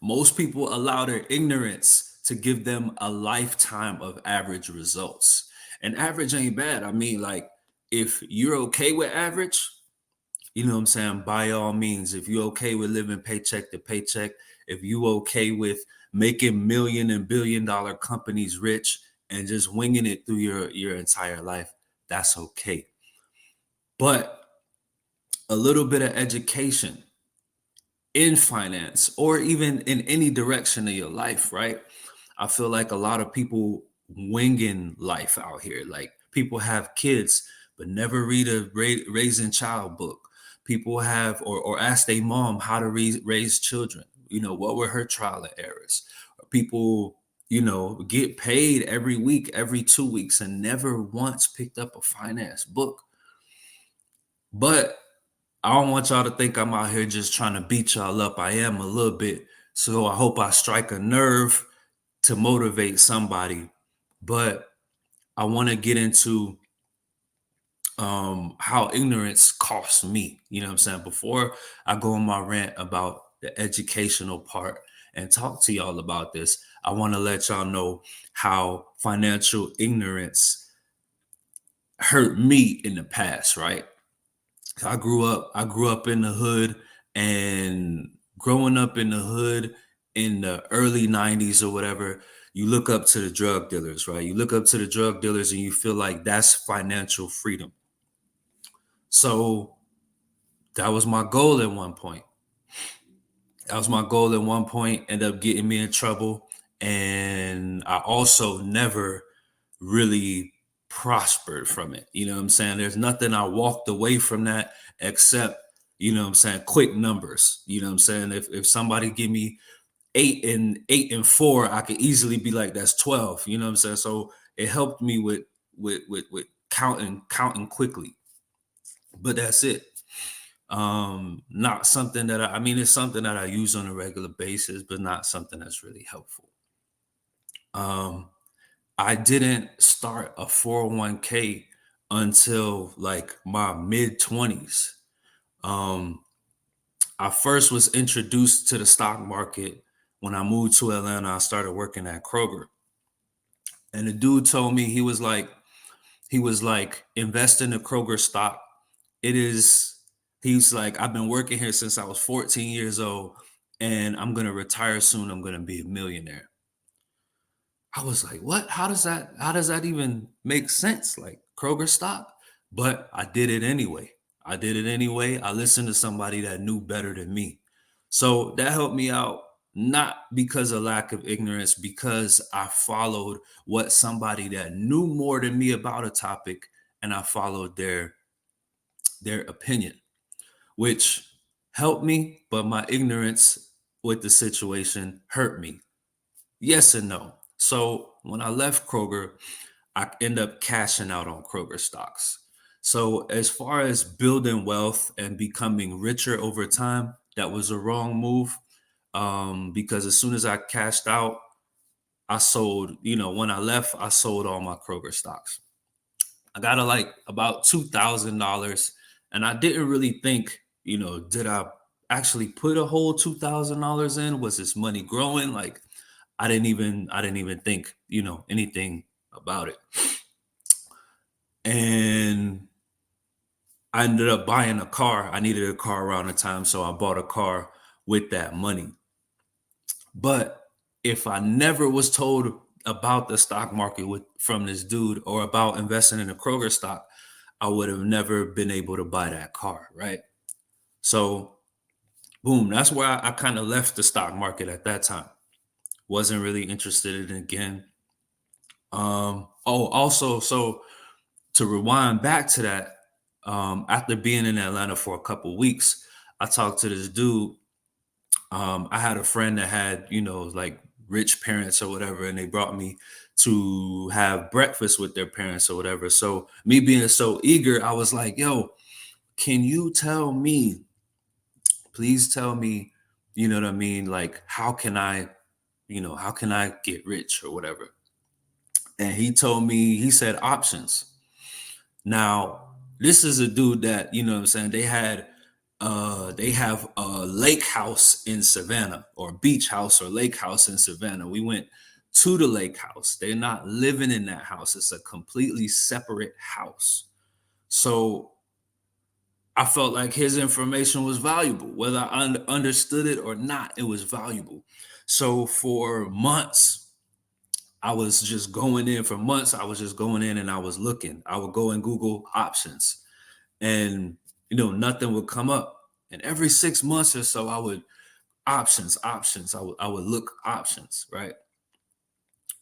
Most people allow their ignorance to give them a lifetime of average results. And average ain't bad. I mean, like, if you're okay with average, you know what I'm saying? By all means, if you're okay with living paycheck to paycheck, if you okay with making million and billion dollar companies rich and just winging it through your entire life, that's okay. But a little bit of education in finance or even in any direction of your life, right? I feel like a lot of people winging life out here. Like, people have kids but never read a raising child book. People have or ask their mom how to raise children. You know, what were her trial and errors? People, get paid every week, every 2 weeks, and never once picked up a finance book. But I don't want y'all to think I'm out here just trying to beat y'all up. I am a little bit. So I hope I strike a nerve to motivate somebody. But I want to get into how ignorance costs me. You know what I'm saying? Before I go on my rant about the educational part and talk to y'all about this, I want to let y'all know how financial ignorance hurt me in the past, right? I grew up in the hood, and growing up in the hood in the early 90s or whatever, you look up to the drug dealers, right? You look up to the drug dealers and you feel like that's financial freedom. So that was my goal at one point. That was my goal at one point, ended up getting me in trouble. And I also never really prospered from it. You know what I'm saying? There's nothing I walked away from that except, what I'm saying, quick numbers. You know what I'm saying? If somebody give me 8 and 4, I could easily be like, that's 12. You know what I'm saying? So it helped me with counting quickly. But that's it. Not something that I mean, it's something that I use on a regular basis, but not something that's really helpful. Um, I didn't start a 401k until like my mid 20s. Um, I first was introduced to the stock market when I moved to Atlanta. I started working at Kroger. And the dude told me, he was like, invest in the Kroger stock. It is, he's like, I've been working here since I was 14 years old, and I'm gonna retire soon. I'm gonna be a millionaire. I was like, what? How does that even make sense? Like, Kroger stock? But I did it anyway. I did it anyway. I listened to somebody that knew better than me. So that helped me out, not because of lack of ignorance, because I followed what somebody that knew more than me about a topic, and I followed their opinion, which helped me, but my ignorance with the situation hurt me. Yes and no. So when I left Kroger, I end up cashing out on Kroger stocks. So as far as building wealth and becoming richer over time, that was a wrong move. Because as soon as I cashed out, I sold, when I left, I sold all my Kroger stocks. I got like about $2,000, and I didn't really think, did I actually put a whole $2,000 in? Was this money growing? Like, I didn't even think, anything about it. And I ended up buying a car. I needed a car around the time, so I bought a car with that money. But if I never was told about the stock market from this dude, or about investing in a Kroger stock, I would have never been able to buy that car, right? So, boom, that's where I kind of left the stock market at that time. Wasn't really interested in it again. Also, so to rewind back to that, after being in Atlanta for a couple weeks, I talked to this dude. I had a friend that had, like, rich parents or whatever, and they brought me to have breakfast with their parents or whatever. So me being so eager, I was like, yo, can you tell me, please tell me, you know what I mean? Like, how can I get rich or whatever? And he told me, he said options. Now, this is a dude that, what I'm saying, they had they have a lake house in Savannah, or beach house or lake house in Savannah. We went to the lake house. They're not living in that house. It's a completely separate house. So I felt like his information was valuable, whether I understood it or not. It was valuable. So for months, I was just going in. For months, I was just going in and I was looking. I would go and Google options, and nothing would come up. And every 6 months or so, I would options. I would look options. Right.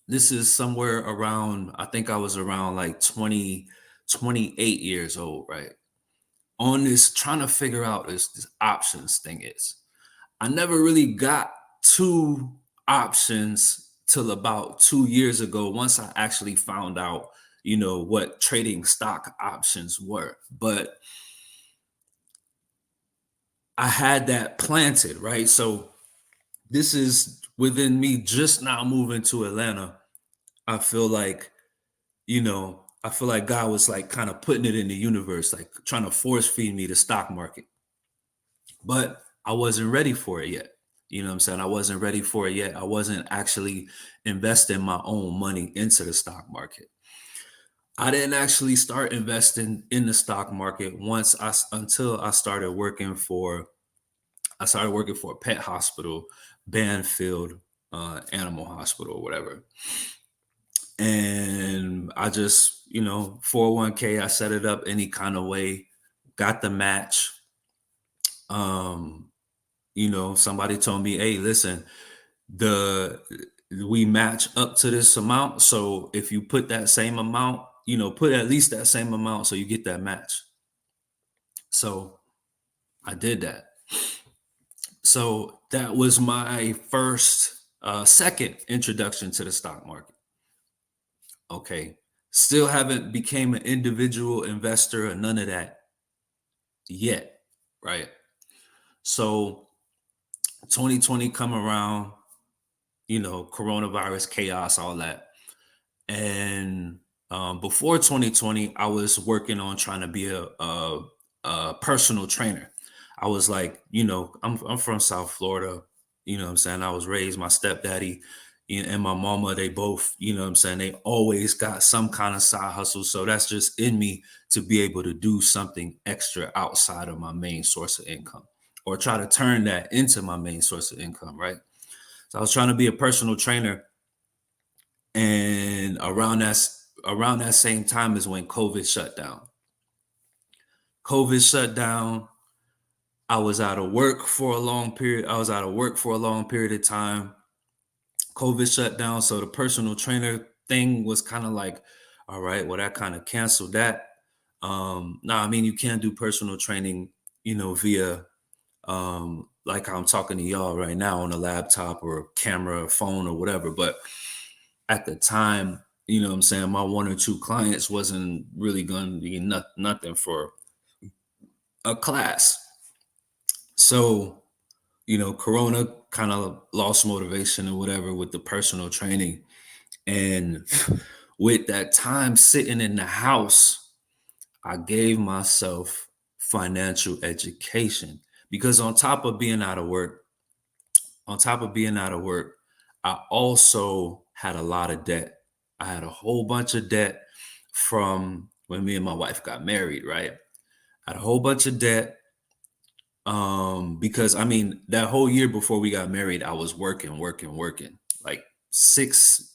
This is somewhere around. I think I was around like 28 years old. Right. On this, trying to figure out this options thing is. I never really got to options till about 2 years ago, once I actually found out, what trading stock options were. But I had that planted, right? So this is within me just now moving to Atlanta. I feel like, I feel like God was like kind of putting it in the universe, like trying to force feed me the stock market. But I wasn't ready for it yet. You know what I'm saying? I wasn't ready for it yet. I wasn't actually investing my own money into the stock market. I didn't actually start investing in the stock market until I started working for a pet hospital, Banfield Animal Hospital or whatever. And I just, 401k, I set it up any kind of way, got the match. Somebody told me, hey, listen, the we match up to this amount. So if you put that same amount, put at least that same amount so you get that match. So I did that. So that was my second introduction to the stock market. Okay. Still haven't became an individual investor or none of that yet. Right. So 2020 come around, coronavirus, chaos, all that. And before 2020, I was working on trying to be a personal trainer. I was like, I'm from South Florida. You know what I'm saying? I was raised, my stepdaddy and my mama, they both, what I'm saying, they always got some kind of side hustle. So that's just in me to be able to do something extra outside of my main source of income, or try to turn that into my main source of income, right? So I was trying to be a personal trainer, and around that same time is when COVID shut down. COVID shut down. I was out of work for a long period. I was out of work for a long period of time. COVID shut down, so the personal trainer thing was kind of like, all right, well, that kind of canceled that. Now, I mean, you can do personal training, via like I'm talking to y'all right now on a laptop or a camera or phone or whatever. But at the time, what I'm saying, my one or two clients wasn't really going to be nothing for a class. So, Corona kind of lost motivation or whatever with the personal training. And with that time sitting in the house, I gave myself financial education, because on top of being out of work, I also had a lot of debt. I had a whole bunch of debt from when me and my wife got married, right? I had a whole bunch of debt. Because I mean, that whole year before we got married, I was working, like six,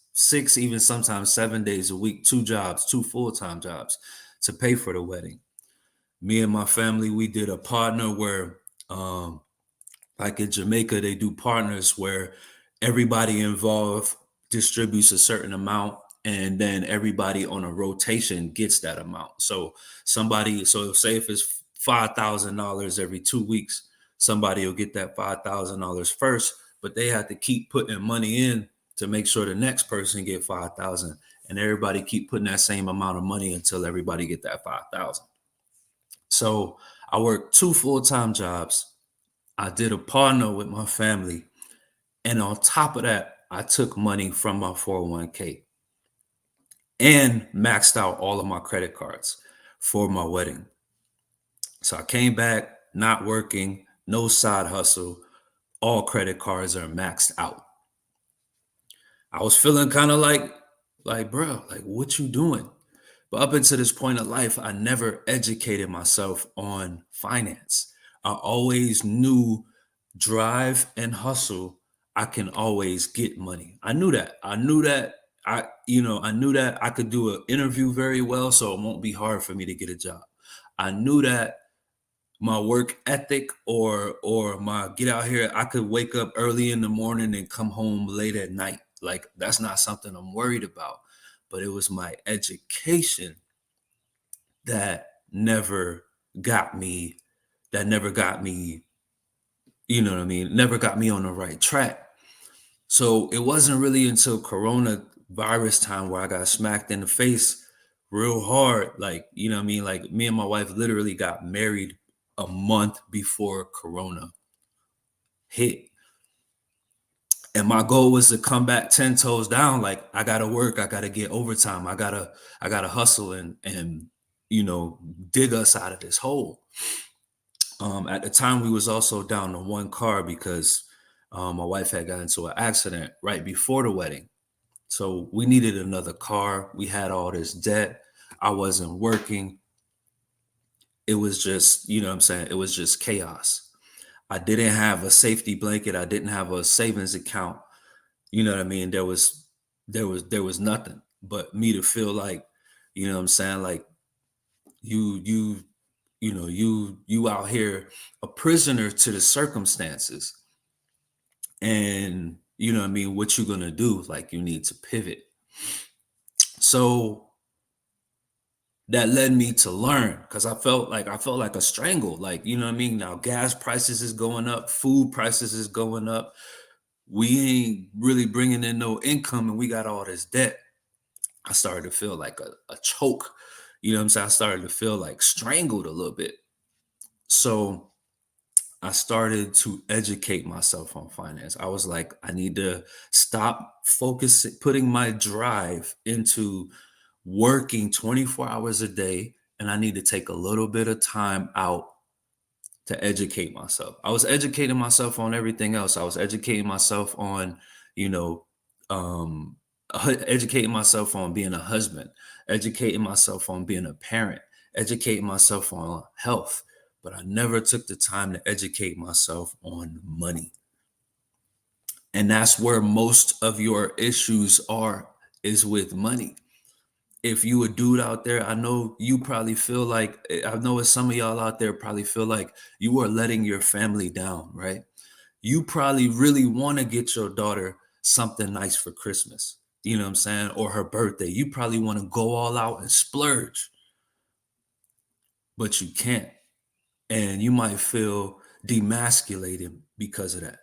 even sometimes 7 days a week, two jobs, two full-time jobs to pay for the wedding. Me and my family, we did a partner where, like in Jamaica, they do partners where everybody involved distributes a certain amount, and then everybody on a rotation gets that amount. So say if it's $5,000 every 2 weeks, somebody will get that $5,000 first, but they have to keep putting money in to make sure the next person get 5,000, and everybody keep putting that same amount of money until everybody get that 5,000. So I worked two full-time jobs. I did a partner with my family. And on top of that, I took money from my 401k and maxed out all of my credit cards for my wedding. So I came back, not working, no side hustle, all credit cards are maxed out. I was feeling kind of like, bro, like what you doing? But up until this point of life, I never educated myself on finance. I always knew drive and hustle, I can always get money. I knew that. I knew that I could do an interview very well, so it won't be hard for me to get a job. I knew that my work ethic or my get out here, I could wake up early in the morning and come home late at night. Like that's not something I'm worried about. But it was my education that never got me, that never got me, you know what I mean, never got me on the right track. So it wasn't really until coronavirus time where I got smacked in the face real hard. Like, you know what I mean? Like me and my wife literally got married a month before Corona hit. And my goal was to come back 10 toes down. Like I gotta work, I gotta get overtime, I gotta hustle and you know dig us out of this hole. At the time we was also down to one car because my wife had got into an accident right before the wedding. So we needed another car. We had all this debt. I wasn't working. It was just, you know what I'm saying? It was just chaos. I didn't have a safety blanket. I didn't have a savings account. You know what I mean? There was nothing but me to feel like, you know what I'm saying? Like you you you out here a prisoner to the circumstances. And you know what I mean, what you gonna do? Like you need to pivot. So that led me to learn because I felt like a strangle. Like, you know what I mean? Now gas prices is going up, food prices is going up. We ain't really bringing in no income and we got all this debt. I started to feel like a choke. You know what I'm saying? I started to feel like strangled a little bit. So I started to educate myself on finance. I was like, I need to stop focusing, putting my drive into working 24 hours a day, and I need to take a little bit of time out to educate myself. I was educating myself on everything else. I was educating myself on, you know, um, educating myself on being a husband, educating myself on being a parent, educating myself on health. But I never took the time to educate myself on money. And that's where most of your issues are, is with money. If you a dude out there, I know you probably feel like, I know it's some of y'all out there probably feel like you are letting your family down, right? You probably really want to get your daughter something nice for Christmas, you know what I'm saying? Or her birthday. You probably want to go all out and splurge, but you can't. And you might feel demasculated because of that.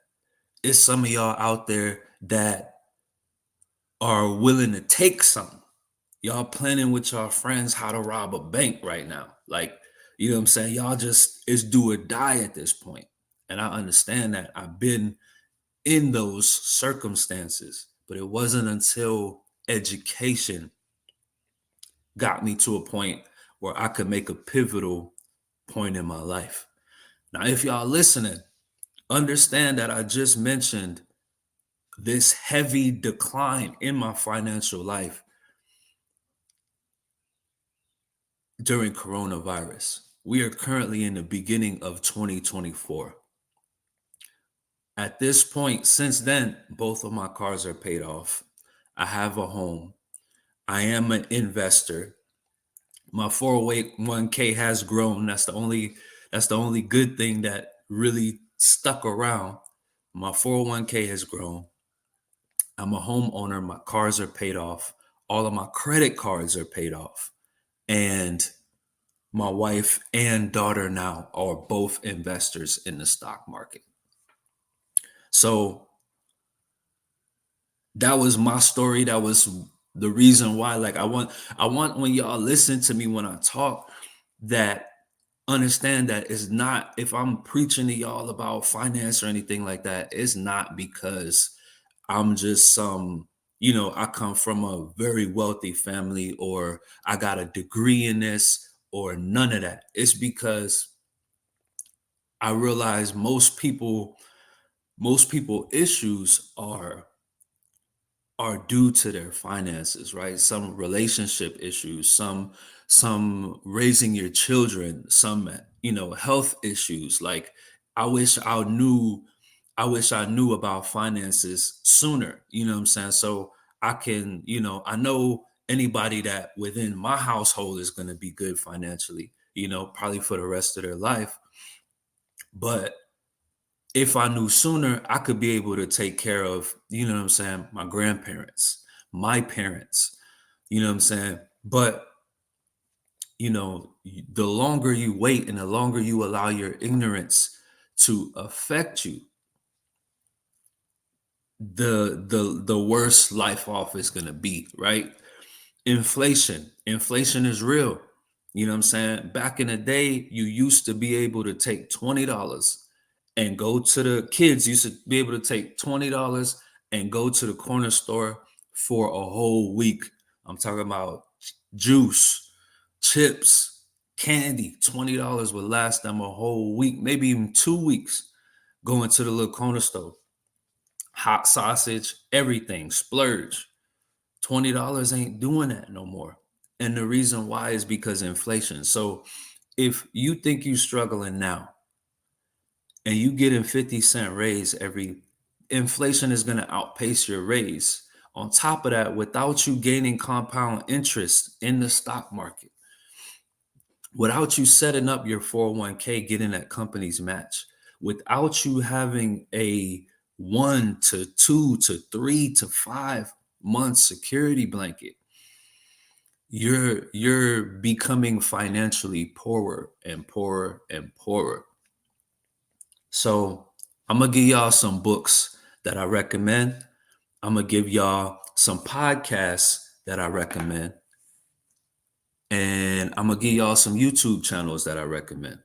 It's some of y'all out there that are willing to take something. Y'all planning with y'all friends how to rob a bank right now. Like, you know what I'm saying? Y'all just, it's do or die at this point. And I understand that. I've been in those circumstances, but it wasn't until education got me to a point where I could make a pivotal point in my life. Now, if y'all listening, understand that I just mentioned this heavy decline in my financial life during coronavirus. We are currently in the beginning of 2024. At this point, since then, both of my cars are paid off. I have a home. I am an investor. My 401k has grown. That's the only good thing that really stuck around. My 401k has grown. I'm a homeowner. My cars are paid off. All of my credit cards are paid off. And my wife and daughter now are both investors in the stock market. So that was my story. That was the reason why. Like I want when y'all listen to me when I talk, that understand that it's not, if I'm preaching to y'all about finance or anything like that, it's not because I'm just I come from a very wealthy family or I got a degree in this or none of that. It's because I realize most people issues are due to their finances, right? Some relationship issues, some raising your children, some health issues. Like I wish I knew about finances sooner, you know what I'm saying? So I can, I know anybody that within my household is going to be good financially, probably for the rest of their life. But if I knew sooner, I could be able to take care of, what I'm saying, my grandparents, my parents, you know what I'm saying? But, the longer you wait and the longer you allow your ignorance to affect you, the worse life off is going to be, right? Inflation is real. You know what I'm saying? Back in the day, you used to be able to take $20 and go to the kids used to be able to take $20 and go to the corner store for a whole week. I'm talking about juice, chips, candy. $20 would last them a whole week, maybe even 2 weeks, going to the little corner store. Hot sausage, everything, splurge. $20 ain't doing that no more. And the reason why is because of inflation. So if you think you're struggling now and you get a 50-cent raise every, inflation is going to outpace your raise. On top of that, without you gaining compound interest in the stock market, without you setting up your 401k, getting that company's match, without you having a 1 to 2 to 3 to 5 month security blanket, you're becoming financially poorer and poorer and poorer. So I'm gonna give y'all some books that I recommend. I'm gonna give y'all some podcasts that I recommend. And I'm gonna give y'all some YouTube channels that I recommend.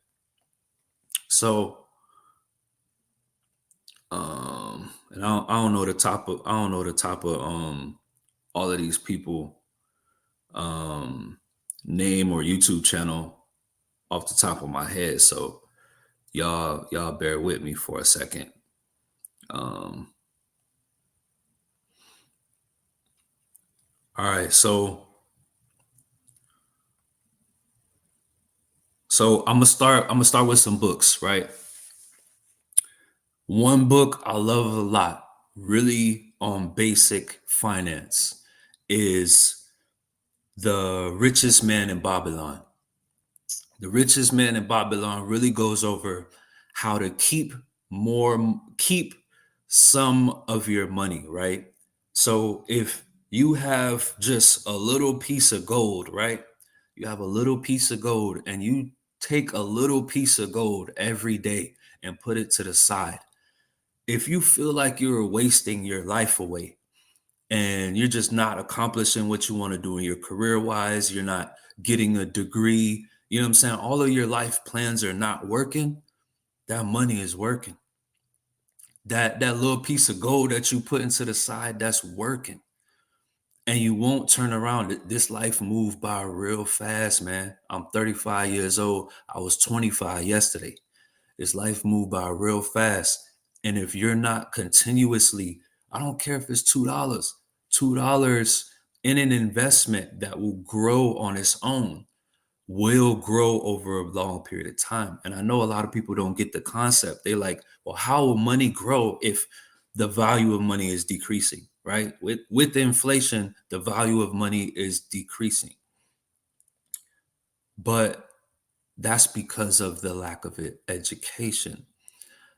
So and I don't know the top of all of these people name or YouTube channel off the top of my head. So y'all bear with me for a second. Um all right, so I'm gonna start with some books, right? One book I love a lot, really on basic finance, is The Richest Man in Babylon. The Richest Man in Babylon really goes over how to keep some of your money, right? So if you have just a little piece of gold, right? You have a little piece of gold and you take a little piece of gold every day and put it to the side. If you feel like you're wasting your life away and you're just not accomplishing what you want to do in your career wise, you're not getting a degree, you know what I'm saying? All of your life plans are not working, that money is working. That little piece of gold that you put into the side, that's working. And you won't turn around. This life moved by real fast, man. I'm 35 years old. I was 25 yesterday. This life moved by real fast. And if you're not continuously, I don't care if it's $2 in an investment that will grow on its own, will grow over a long period of time. And I know a lot of people don't get the concept. They like, well, how will money grow if the value of money is decreasing, right? With inflation, the value of money is decreasing. But that's because of the lack of education.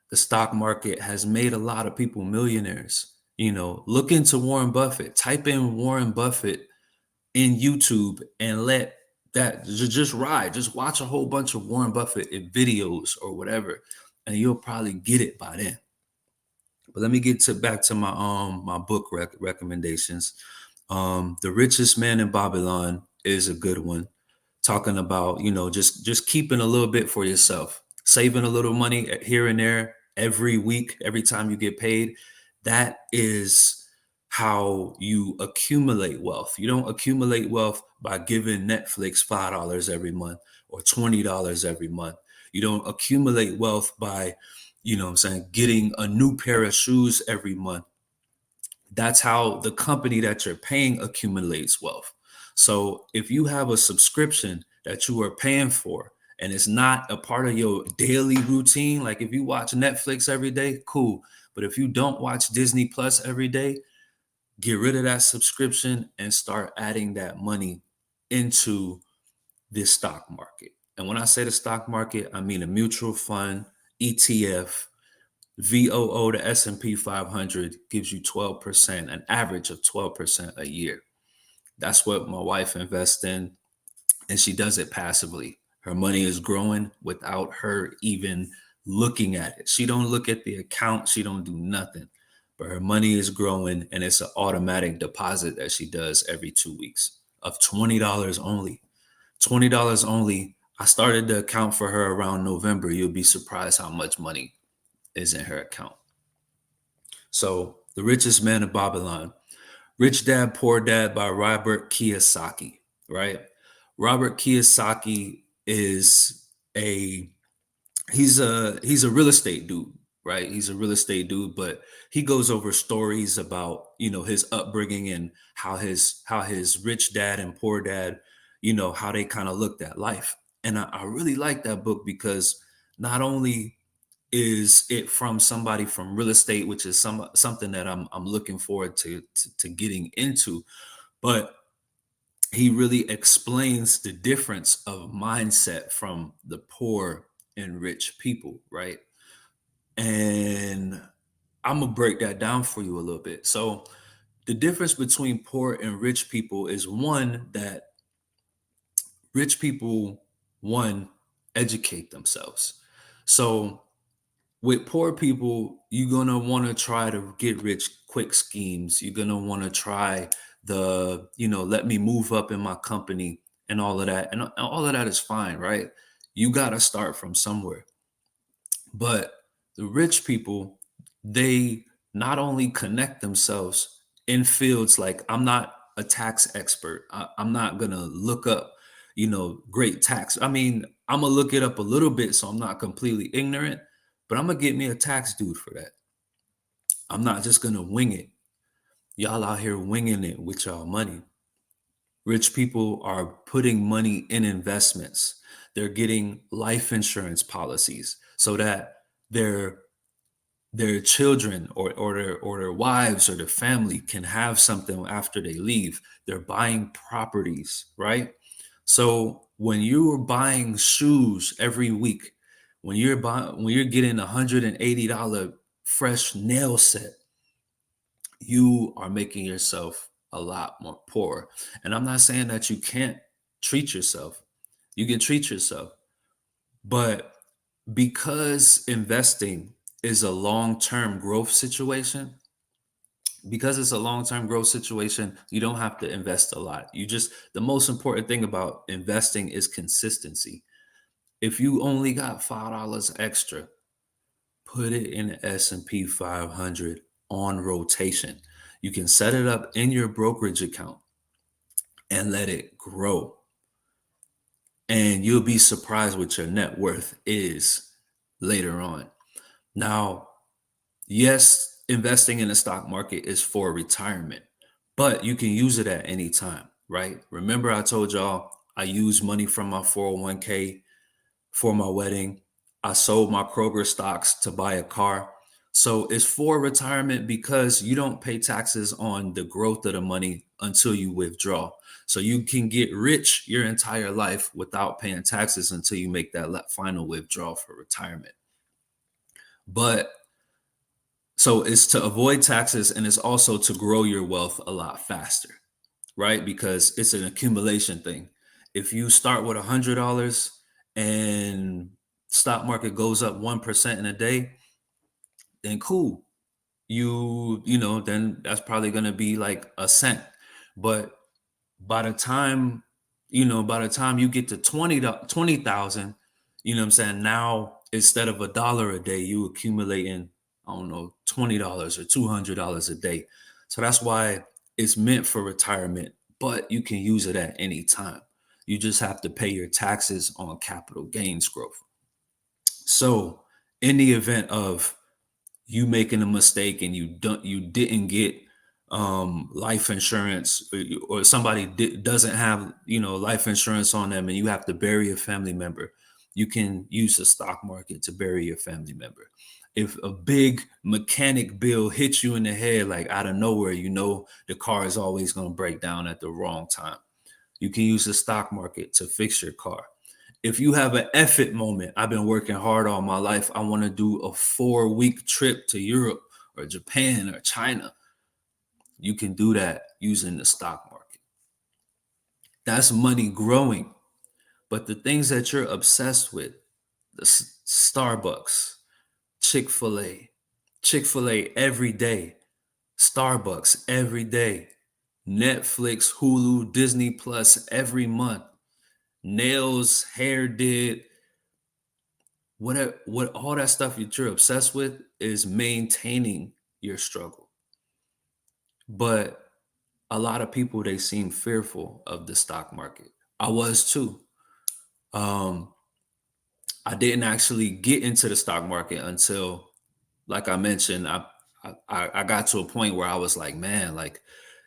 The stock market has made a lot of people millionaires. Look into Warren Buffett. Type in Warren Buffett in YouTube and let that just ride. Just watch a whole bunch of Warren Buffett videos or whatever, and you'll probably get it by then. But let me get back to my book recommendations. The Richest Man in Babylon is a good one, talking about just keeping a little bit for yourself, saving a little money here and there every week, every time you get paid. That is how you accumulate wealth. You don't accumulate wealth by giving Netflix $5 every month or $20 every month. You don't accumulate wealth by, what I'm saying, getting a new pair of shoes every month. That's how the company that you're paying accumulates wealth. So if you have a subscription that you are paying for and it's not a part of your daily routine, like if you watch Netflix every day, cool. But if you don't watch Disney Plus every day, get rid of that subscription and start adding that money into this stock market. And when I say the stock market, I mean a mutual fund, ETF, VOO, the S&P 500 gives you 12%, an average of 12% a year. That's what my wife invests in, and she does it passively. Her money is growing without her even looking at it. She don't look at the account. She don't do nothing. But her money is growing, and it's an automatic deposit that she does every 2 weeks of $20 only. $20 only. I started the account for her around November. You'll be surprised how much money is in her account. So, The Richest Man in Babylon, Rich Dad, Poor Dad by Robert Kiyosaki, right? Robert Kiyosaki is he's a real estate dude, right? He's a real estate dude, but he goes over stories about, his upbringing and how his rich dad and poor dad, how they kind of looked at life. And I really like that book because not only is it from somebody from real estate, which is something that I'm looking forward to getting into, but he really explains the difference of mindset from the poor and rich people, right? And I'm gonna break that down for you a little bit. So the difference between poor and rich people is one that rich people, one, educate themselves. So with poor people, you're gonna want to try to get rich quick schemes. You're gonna want to try let me move up in my company and all of that. And all of that is fine, right? You gotta start from somewhere. But the rich people, they not only connect themselves in fields like I'm not a tax expert. I'm not gonna look up, great tax. I mean, I'm gonna look it up a little bit so I'm not completely ignorant, but I'm gonna get me a tax dude for that. I'm not just gonna wing it. Y'all out here winging it with y'all money. Rich people are putting money in investments. They're getting life insurance policies so that their their children or their wives or their family can have something after they leave. They're buying properties, right? So when you are buying shoes every week, when you're getting $180 fresh nail set, you are making yourself a lot more poor. And I'm not saying that you can't treat yourself. You can treat yourself, but because investing is a long-term growth situation, because it's a long-term growth situation, you don't have to invest a lot. The most important thing about investing is consistency. If you only got $5 extra, put it in the S&P 500 on rotation. You can set it up in your brokerage account and let it grow. And you'll be surprised what your net worth is later on. Now, yes, investing in the stock market is for retirement, but you can use it at any time, right? Remember, I told y'all I used money from my 401k for my wedding. I sold my Kroger stocks to buy a car. So it's for retirement because you don't pay taxes on the growth of the money until you withdraw. So you can get rich your entire life without paying taxes until you make that final withdrawal for retirement. But so it's to avoid taxes and it's also to grow your wealth a lot faster, right? Because it's an accumulation thing. If you start with $100 and stock market goes up 1% in a day, then cool. Then that's probably going to be like a cent. But by the time, by the time you get to 20,000, what I'm saying? Now, instead of $1 a day, you accumulating, I don't know, $20 or $200 a day. So that's why it's meant for retirement, but you can use it at any time. You just have to pay your taxes on capital gains growth. So in the event of you making a mistake and you didn't get life insurance, or somebody doesn't have life insurance on them, and you have to bury a family member, you can use the stock market to bury your family member. If a big mechanic bill hits you in the head like out of nowhere, the car is always going to break down at the wrong time, you can use the stock market to fix your car. If you have an effort moment, I've been working hard all my life, I want to do a 4-week trip to Europe or Japan or China, you can do that using the stock market. That's money growing. But the things that you're obsessed with, the Starbucks, Chick-fil-A, Chick-fil-A every day, Starbucks every day, Netflix, Hulu, Disney Plus every month, nails, hair did, what all that stuff that you're obsessed with is maintaining your struggle. But a lot of people, they seem fearful of the stock market. I was too. Um, I didn't actually get into the stock market until, like I mentioned, I got to a point where I was like, man, like,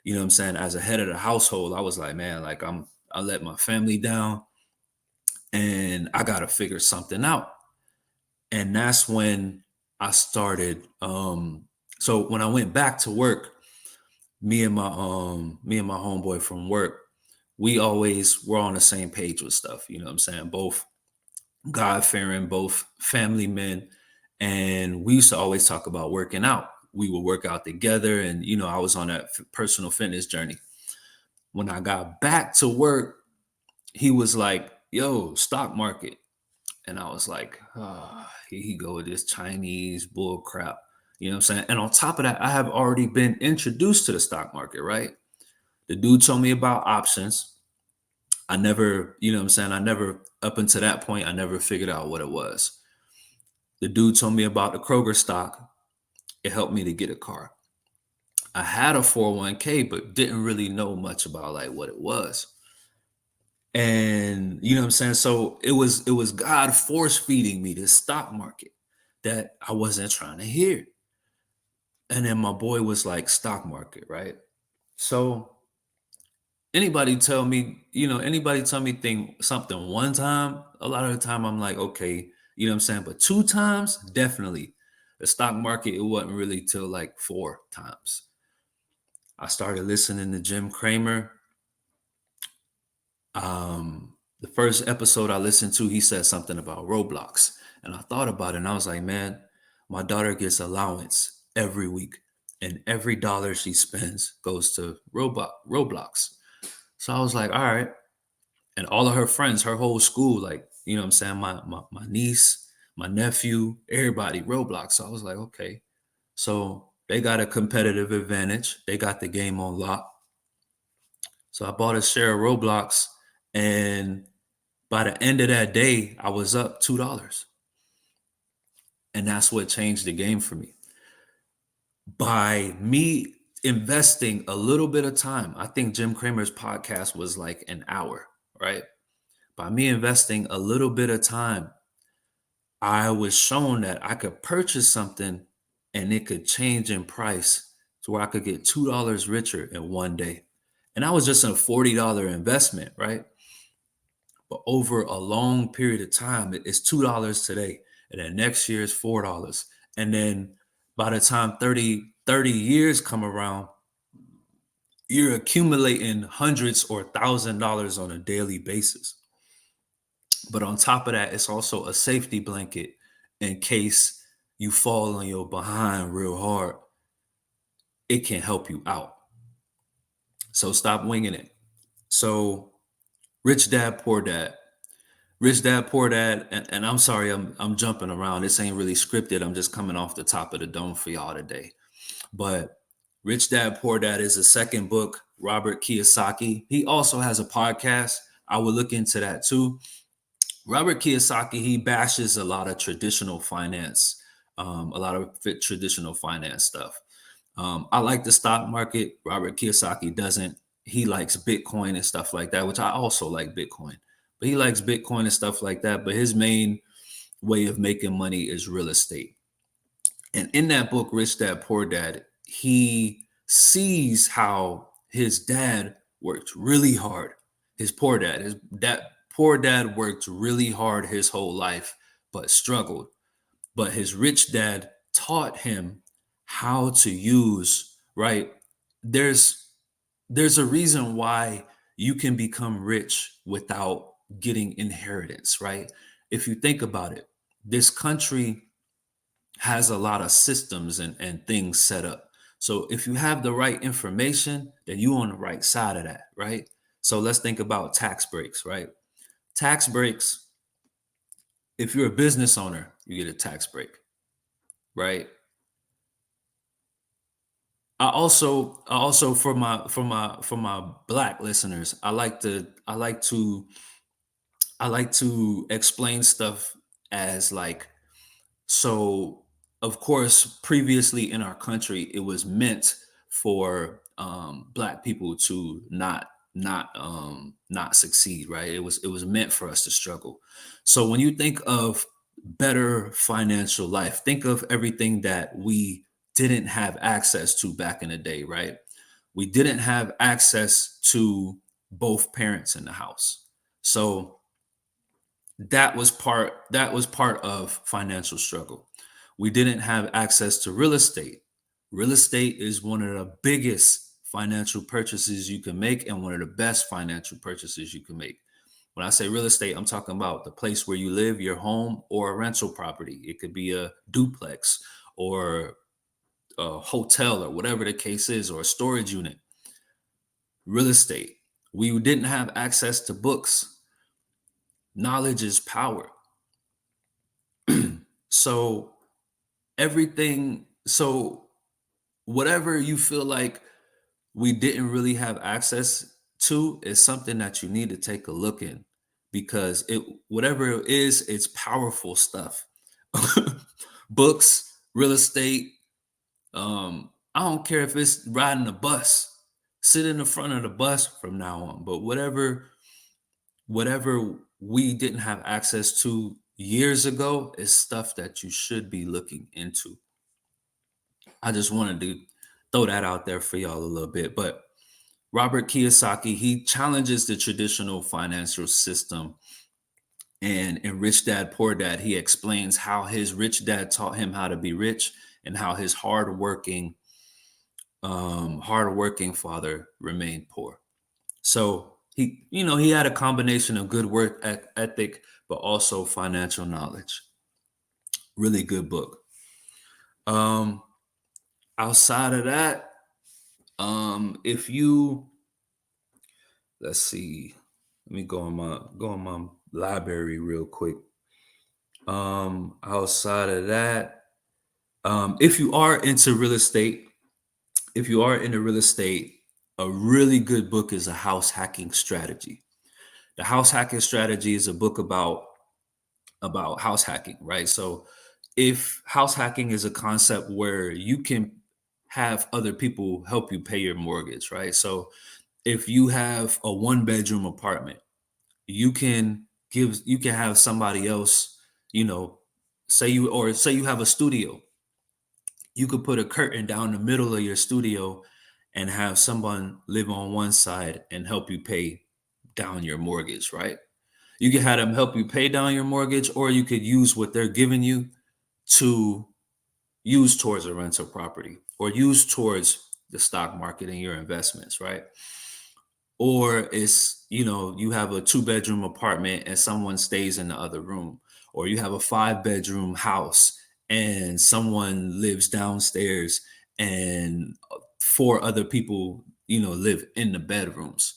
what I'm saying, as a head of the household, I was like, man, like I let my family down and I gotta figure something out. And that's when I started. So when I went back to work, me and my homeboy from work, we always were on the same page with stuff. You know what I'm saying? Both God fearing, both family men. And we used to always talk about working out. We would work out together. And, I was on that personal fitness journey. When I got back to work, he was like, yo, stock market. And I was like, here he go with this Chinese bull crap. You know what I'm saying? And on top of that, I have already been introduced to the stock market, right? The dude told me about options. I never, what I'm saying? Up until that point, I never figured out what it was. The dude told me about the Kroger stock. It helped me to get a car. I had a 401k, but didn't really know much about like what it was. And you know what I'm saying? So it was God force feeding me this stock market that I wasn't trying to hear. And then my boy was like, stock market, right? So anybody tell me think something one time, a lot of the time I'm like, okay, you know what I'm saying? But 2 times, definitely. The stock market, it wasn't really till like 4 times. I started listening to Jim Cramer. The first episode I listened to, he said something about Roblox. And I thought about it and I was like, man, my daughter gets allowance every week. And every dollar she spends goes to Roblox. So I was like, all right. And all of her friends, her whole school, like, you know what I'm saying? My niece, my nephew, everybody, Roblox. So I was like, okay. So they got a competitive advantage. They got the game on lock. So I bought a share of Roblox, and by the end of that day, I was up $2. And that's what changed the game for me. By me investing a little bit of time, I think Jim Cramer's podcast was like an hour, right? By me investing a little bit of time, I was shown that I could purchase something and it could change in price to where I could get $2 richer in one day. And that was just a $40 investment, right? But over a long period of time, it's $2 today. And then next year is $4. And then by the time 30 years come around, you're accumulating hundreds or $1,000 on a daily basis. But on top of that, it's also a safety blanket in case you fall on your behind real hard. It can help you out. So stop winging it. So Rich Dad Poor Dad. Rich Dad Poor Dad, and I'm sorry, I'm jumping around. This ain't really scripted. I'm just coming off the top of the dome for y'all today. But Rich Dad Poor Dad is the second book. Robert Kiyosaki. He also has a podcast. I would look into that too. Robert Kiyosaki, he bashes a lot of traditional finance, traditional finance stuff. I like the stock market. Robert Kiyosaki doesn't. He likes Bitcoin and stuff like that, which I also like Bitcoin. But he likes Bitcoin and stuff like that. But his main way of making money is real estate. And in that book, Rich Dad Poor Dad, he sees how his dad worked really hard. His poor dad worked really hard his whole life, but struggled. But his rich dad taught him how to use, right? There's there's a reason why you can become rich without getting inheritance, right? If you think about it, this country has a lot of systems and things set up. So if you have the right information, then you on the right side of that, right? So let's think about tax breaks, right? Tax breaks, if you're a business owner, you get a tax break, right? I also for my black listeners, I like to explain stuff as like, so, of course, previously in our country, it was meant for Black people to not succeed, right? It was meant for us to struggle. So when you think of better financial life, think of everything that we didn't have access to back in the day, right? We didn't have access to both parents in the house. So that was part of financial struggle. We didn't have access to real estate. Real estate is one of the biggest financial purchases you can make and one of the best financial purchases you can make. When I say real estate, I'm talking about the place where you live, your home, or a rental property. It could be a duplex or a hotel or whatever the case is, or a storage unit. Real estate. We didn't have access to books. Knowledge is power. So so whatever you feel like we didn't really have access to is something that you need to take a look in, because it whatever it is, it's powerful stuff. Books, real estate, I don't care if it's riding a bus. Sit in the front of the bus from now on. But whatever we didn't have access to years ago is stuff that you should be looking into. I just wanted to throw that out there for y'all a little bit. But Robert Kiyosaki, he challenges the traditional financial system. And in Rich Dad Poor Dad, he explains how his rich dad taught him how to be rich and how his hardworking father remained poor. So he had a combination of good work ethic, but also financial knowledge. Really good book. Um, Outside of that, if you let's see, let me go on my library real quick. Outside of that, if you are into real estate, if you are into real estate, a really good book is A House Hacking Strategy. The House Hacking Strategy is a book about house hacking, right? So if house hacking is a concept where you can have other people help you pay your mortgage, right? So if you have a one bedroom apartment, you can have somebody else, you know, say you have a studio. You could put a curtain down the middle of your studio and have someone live on one side and help you pay down your mortgage, right? You can have them help you pay down your mortgage, or you could use what they're giving you to use towards a rental property or use towards the stock market and your investments, right? Or it's, you have a two-bedroom apartment and someone stays in the other room, or you have a five-bedroom house and someone lives downstairs and four other people, live in the bedrooms.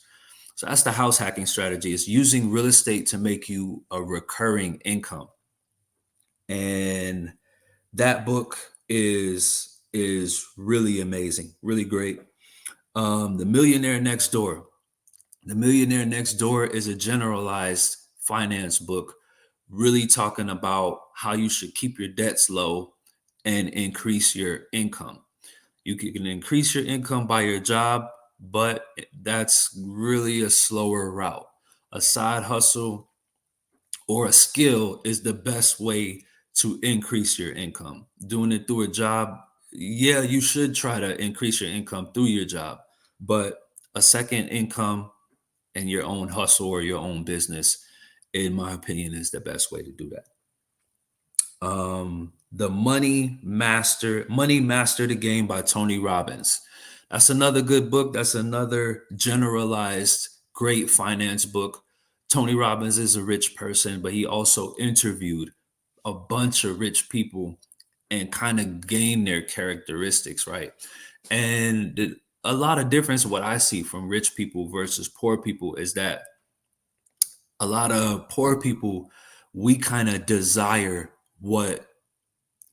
So that's the house hacking strategy, is using real estate to make you a recurring income. And that book is really amazing, really great. The Millionaire Next Door. The Millionaire Next Door is a generalized finance book, really talking about how you should keep your debts low and increase your income. You can increase your income by your job, but that's really a slower route. A side hustle or a skill is the best way to increase your income. Doing it through a job, yeah, you should try to increase your income through your job, but a second income and your own hustle or your own business, in my opinion, is the best way to do that. The Money Master the Game by Tony Robbins. That's another good book. That's another generalized great finance book. Tony Robbins is a rich person, but he also interviewed a bunch of rich people and kind of gained their characteristics, right? And a lot of difference what I see from rich people versus poor people is that a lot of poor people, we kind of desire what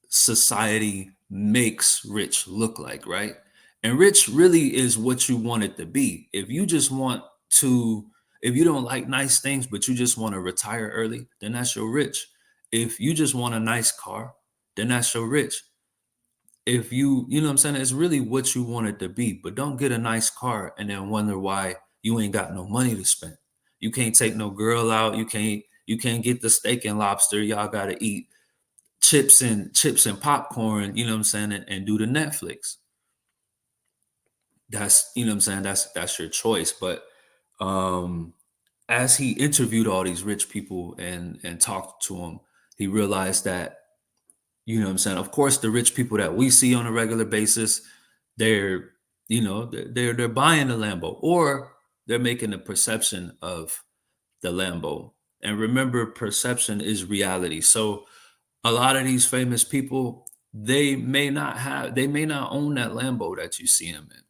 society makes rich look like, right? And rich really is what you want it to be. If you just want to, if you don't like nice things, but you just want to retire early, then that's your rich. If you just want a nice car, then that's your rich. If you know what I'm saying? It's really what you want it to be, but don't get a nice car and then wonder why you ain't got no money to spend. You can't take no girl out. You can't get the steak and lobster. Y'all gotta eat chips and popcorn, you know what I'm saying, and do the Netflix. That's you know what I'm saying, that's your choice. But um as he interviewed all these rich people and talked to them, he realized that, you know what I'm saying, of course the rich people that we see on a regular basis, they're they're buying the Lambo, or they're making a perception of the Lambo. And remember, perception is reality. So a lot of these famous people, they may not own that Lambo that you see them in.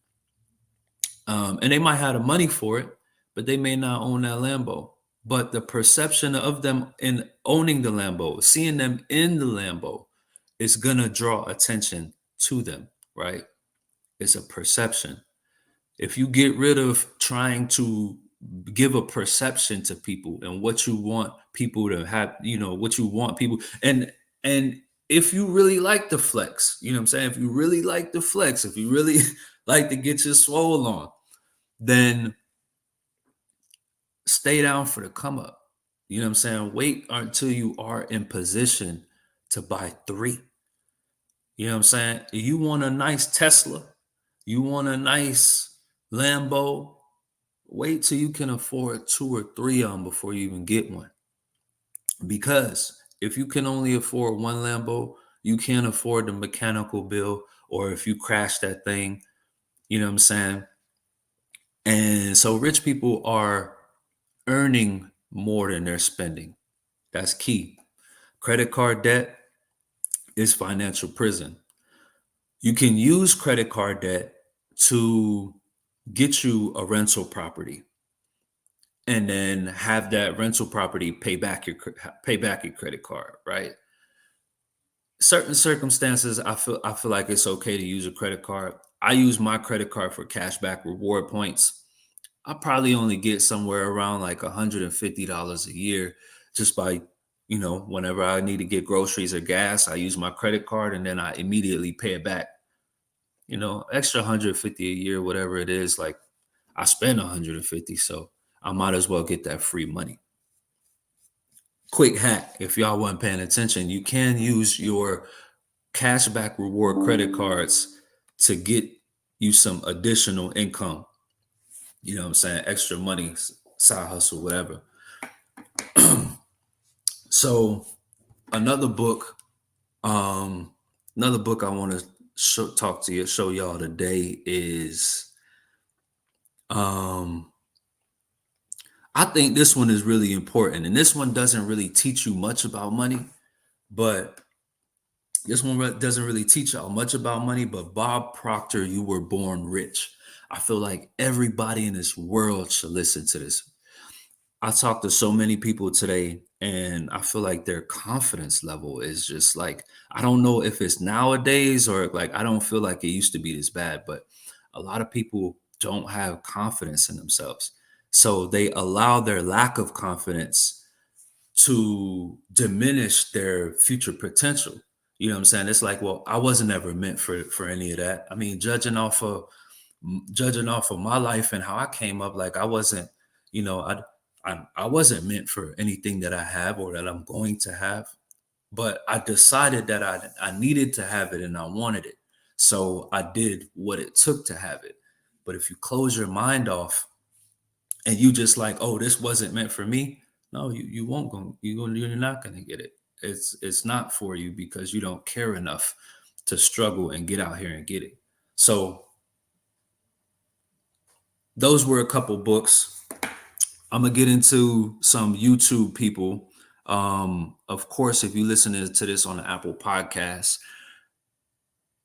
And they might have the money for it, but they may not own that Lambo. But the perception of them in owning the Lambo, seeing them in the Lambo, is gonna draw attention to them, right? It's a perception. If you get rid of trying to give a perception to people and what you want people to have, what you want people, and if you really like the flex, you know what I'm saying? If you really like the flex, if you really like to get your swole on, then stay down for the come up. You know what I'm saying? Wait until you are in position to buy three. You know what I'm saying? You want a nice Tesla, you want a nice Lambo, wait till you can afford two or three of them before you even get one. Because if you can only afford one Lambo, you can't afford the mechanical bill, or if you crash that thing, you know what I'm saying? And so rich people are earning more than they're spending. That's key. Credit card debt is financial prison. You can use credit card debt to get you a rental property and then have that rental property pay back your credit card, right? Certain circumstances, I feel like it's okay to use a credit card. I use my credit card for cashback reward points. I probably only get somewhere around like $150 a year just by, whenever I need to get groceries or gas, I use my credit card and then I immediately pay it back. Extra 150 a year, whatever it is, like I spend 150, so I might as well get that free money. Quick hack, if y'all weren't paying attention, you can use your cashback reward credit cards to get you some additional income. You know what I'm saying? Extra money, side hustle, whatever. So another book, another book I want to show y'all today is, I think this one is really important, and this one doesn't really teach you much about money, but doesn't really teach y'all much about money. But Bob Proctor, You Were Born Rich. I feel like everybody in this world should listen to this. I talked to so many people today, and I feel like their confidence level is just like, I don't know if it's nowadays or like, I don't feel like it used to be this bad, but a lot of people don't have confidence in themselves. So they allow their lack of confidence to diminish their future potential. You know what I'm saying? It's like, well, I wasn't ever meant for any of that. I mean, judging off of my life and how I came up, like I wasn't, you know, I I wasn't meant for anything that I have or that I'm going to have, but I decided that I needed to have it and I wanted it. So I did what it took to have it. But if you close your mind off and you just like, oh, this wasn't meant for me, no, you won't go, you're not gonna get it. It's not for you because you don't care enough to struggle and get out here and get it. So those were a couple books. I'm gonna get into some YouTube people. Of course, if you listen to this on the Apple Podcast,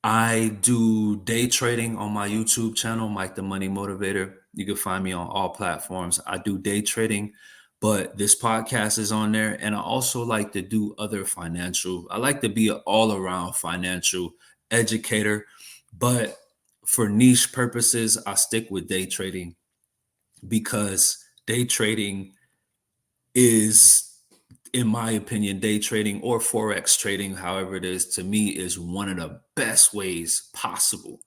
I do day trading on my YouTube channel, Mike the Money Motivator. You can find me on all platforms. I do day trading, but this podcast is on there. And I also like to do other financial, I like to be an all around financial educator. But for niche purposes, I stick with day trading because day trading is, in my opinion, day trading or forex trading, however it is, to me is one of the best ways possible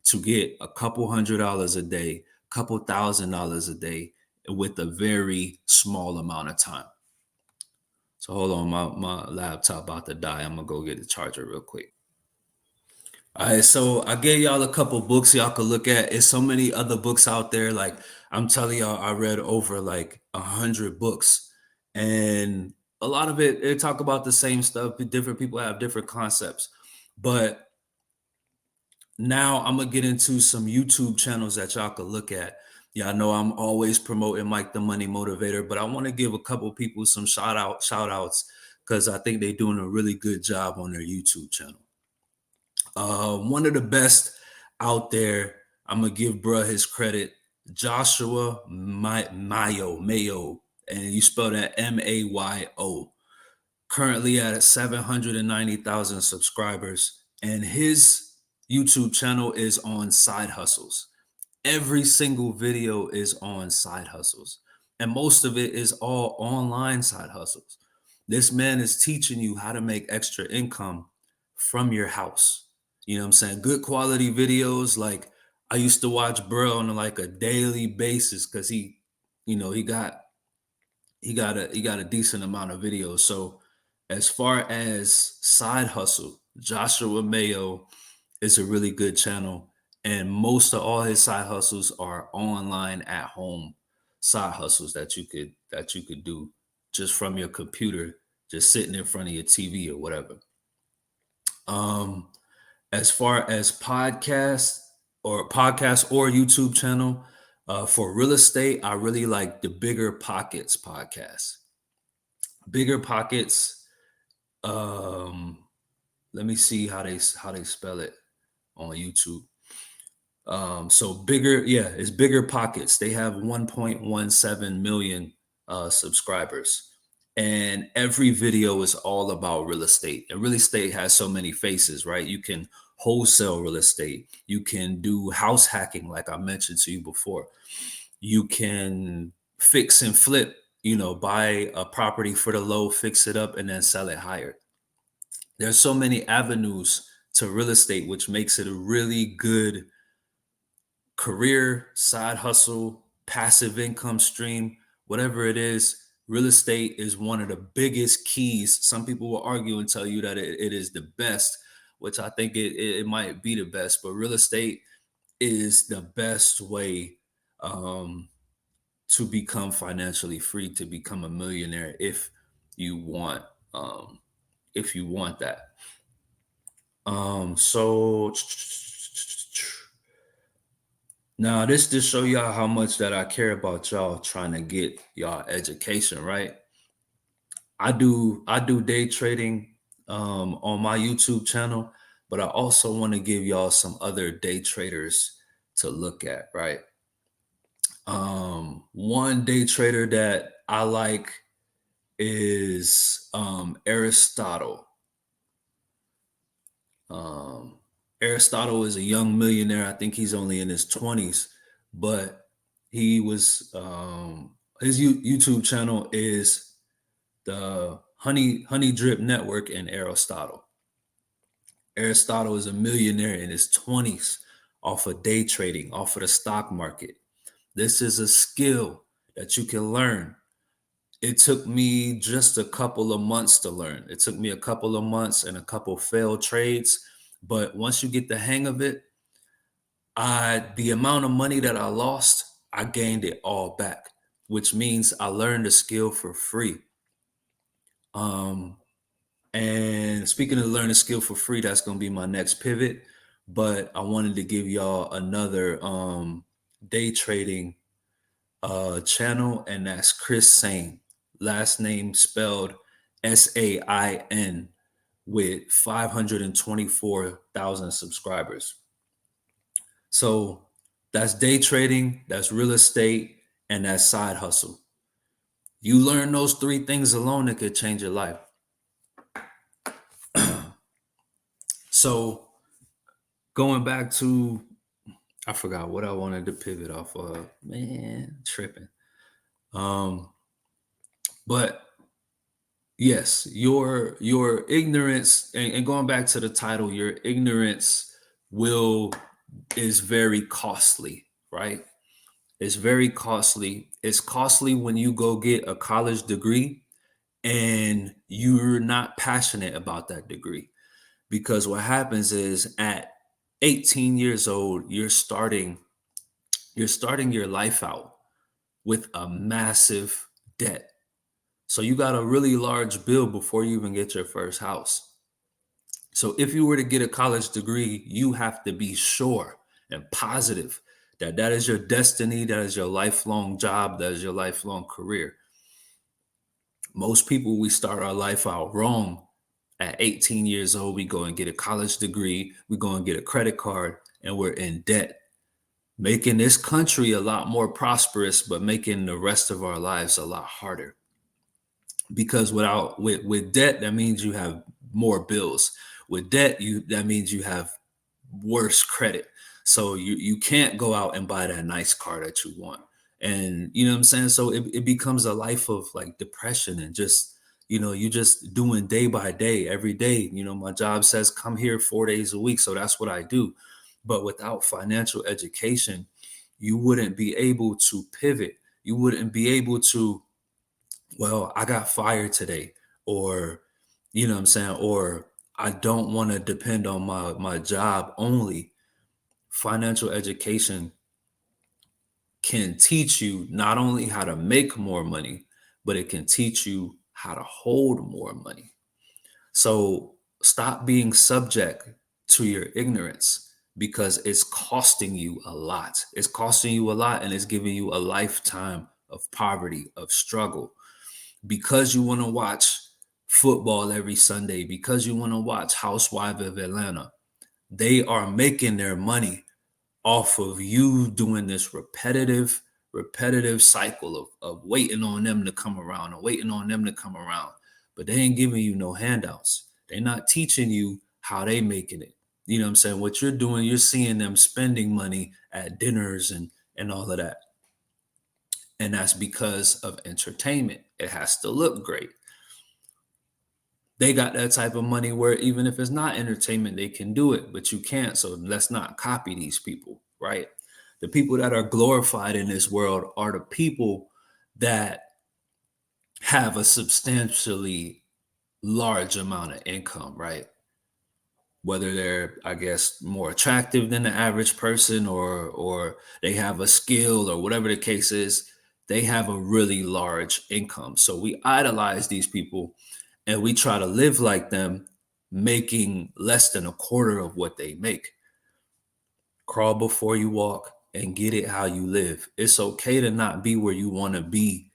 to get a couple $100 a day, couple $1,000 a day with a very small amount of time. So hold on, my laptop about to die. I'm gonna go get the charger real quick. All right, so I gave y'all a couple books y'all could look at. There's so many other books out there. Like I'm telling y'all, I read over like 100 books, and a lot of it they talk about the same stuff. But different people have different concepts. But now I'm gonna get into some YouTube channels that y'all could look at. Y'all know I'm always promoting Mike the Money Motivator, but I want to give a couple people some shout outs because I think they're doing a really good job on their YouTube channel. One of the best out there. I'm gonna give bruh his credit. Joshua Mayo, and you spell that Mayo. Currently at 790,000 subscribers, and his YouTube channel is on side hustles. Every single video is on side hustles, and most of it is all online side hustles. This man is teaching you how to make extra income from your house. You know what I'm saying? Good quality videos. Like I used to watch bro on like a daily basis because you know, he got a decent amount of videos. So as far as side hustle, Joshua Mayo is a really good channel, and most of all his side hustles are online at home side hustles that you could do just from your computer, just sitting in front of your TV or whatever. Um, as far as podcast or YouTube channel, for real estate, I really like the Bigger Pockets podcast. Bigger Pockets. Um, Let me see how they spell it on YouTube. So bigger, yeah, it's Bigger Pockets. They have 1.17 million subscribers, and every video is all about real estate. And real estate has so many faces, right? You can wholesale real estate. You can do house hacking, like I mentioned to you before. You can fix and flip. You know, buy a property for the low, fix it up, and then sell it higher. There's so many avenues to real estate, which makes it a really good career, side hustle, passive income stream, whatever it is. Real estate is one of the biggest keys. Some people will argue and tell you that it is the best, which I think it might be the best, but real estate is the best way um, to become financially free, to become a millionaire you want um, if you want that. So now this to show y'all how much that I care about y'all trying to get y'all education, right? I do day trading on my YouTube channel, but I also want to give y'all some other day traders to look at, right? One day trader that I like is Aristotle. Um, Aristotle is a young millionaire. I think he's only in his 20s, but he was his YouTube channel is the Honey Drip Network and Aristotle. Aristotle is a millionaire in his 20s off of day trading, off of the stock market. This is a skill that you can learn. It took me just a couple of months to learn. It took me a couple of months and a couple failed trades. But once you get the hang of it, the amount of money that I lost, I gained it all back, which means I learned the skill for free. Um, and speaking of learning skill for free, that's gonna be my next pivot. But I wanted to give y'all another day trading channel, and that's Chris Sain. Last name spelled Sain, with 524,000 subscribers. So that's day trading, that's real estate, and that's side hustle. You learn those three things alone, it could change your life. So going back to, I forgot what I wanted to pivot off of. Man, tripping. But yes, your ignorance, and going back to the title, your ignorance will is very costly, right? It's very costly. It's costly when you go get a college degree and you're not passionate about that degree. Because what happens is at 18 years old, you're starting your life out with a massive debt. So you got a really large bill before you even get your first house. So if you were to get a college degree, you have to be sure and positive that that is your destiny, that is your lifelong job, that is your lifelong career. Most people, we start our life out wrong. At 18 years old, we go and get a college degree, we go and get a credit card, and we're in debt, making this country a lot more prosperous, but making the rest of our lives a lot harder. Because with debt, that means you have more bills. With debt, that means you have worse credit. So you can't go out and buy that nice car that you want. And you know what I'm saying? So it becomes a life of like depression and just, you just doing day by day, every day. My job says come here 4 days a week. So that's what I do. But without financial education, you wouldn't be able to pivot. You wouldn't be able to, well, I got fired today, or you know what I'm saying, or I don't want to depend on my job only. Financial education can teach you not only how to make more money, but it can teach you how to hold more money. So stop being subject to your ignorance, because it's costing you a lot. It's costing you a lot, and it's giving you a lifetime of poverty, of struggle. Because you want to watch football every Sunday, because you want to watch Housewives of Atlanta, they are making their money off of you doing this repetitive cycle of waiting on them to come around and waiting on them to come around. But they ain't giving you no handouts. They're not teaching you how they making it. You know what I'm saying? What you're doing, you're seeing them spending money at dinners and all of that. And that's because of entertainment. It has to look great. They got that type of money where even if it's not entertainment, they can do it, but you can't. So let's not copy these people, right? The people that are glorified in this world are the people that have a substantially large amount of income, right? Whether they're, I guess, more attractive than the average person, or they have a skill, or whatever the case is, they have a really large income. So we idolize these people and we try to live like them, making less than a quarter of what they make. Crawl before you walk and get it how you live. It's okay to not be where you want to be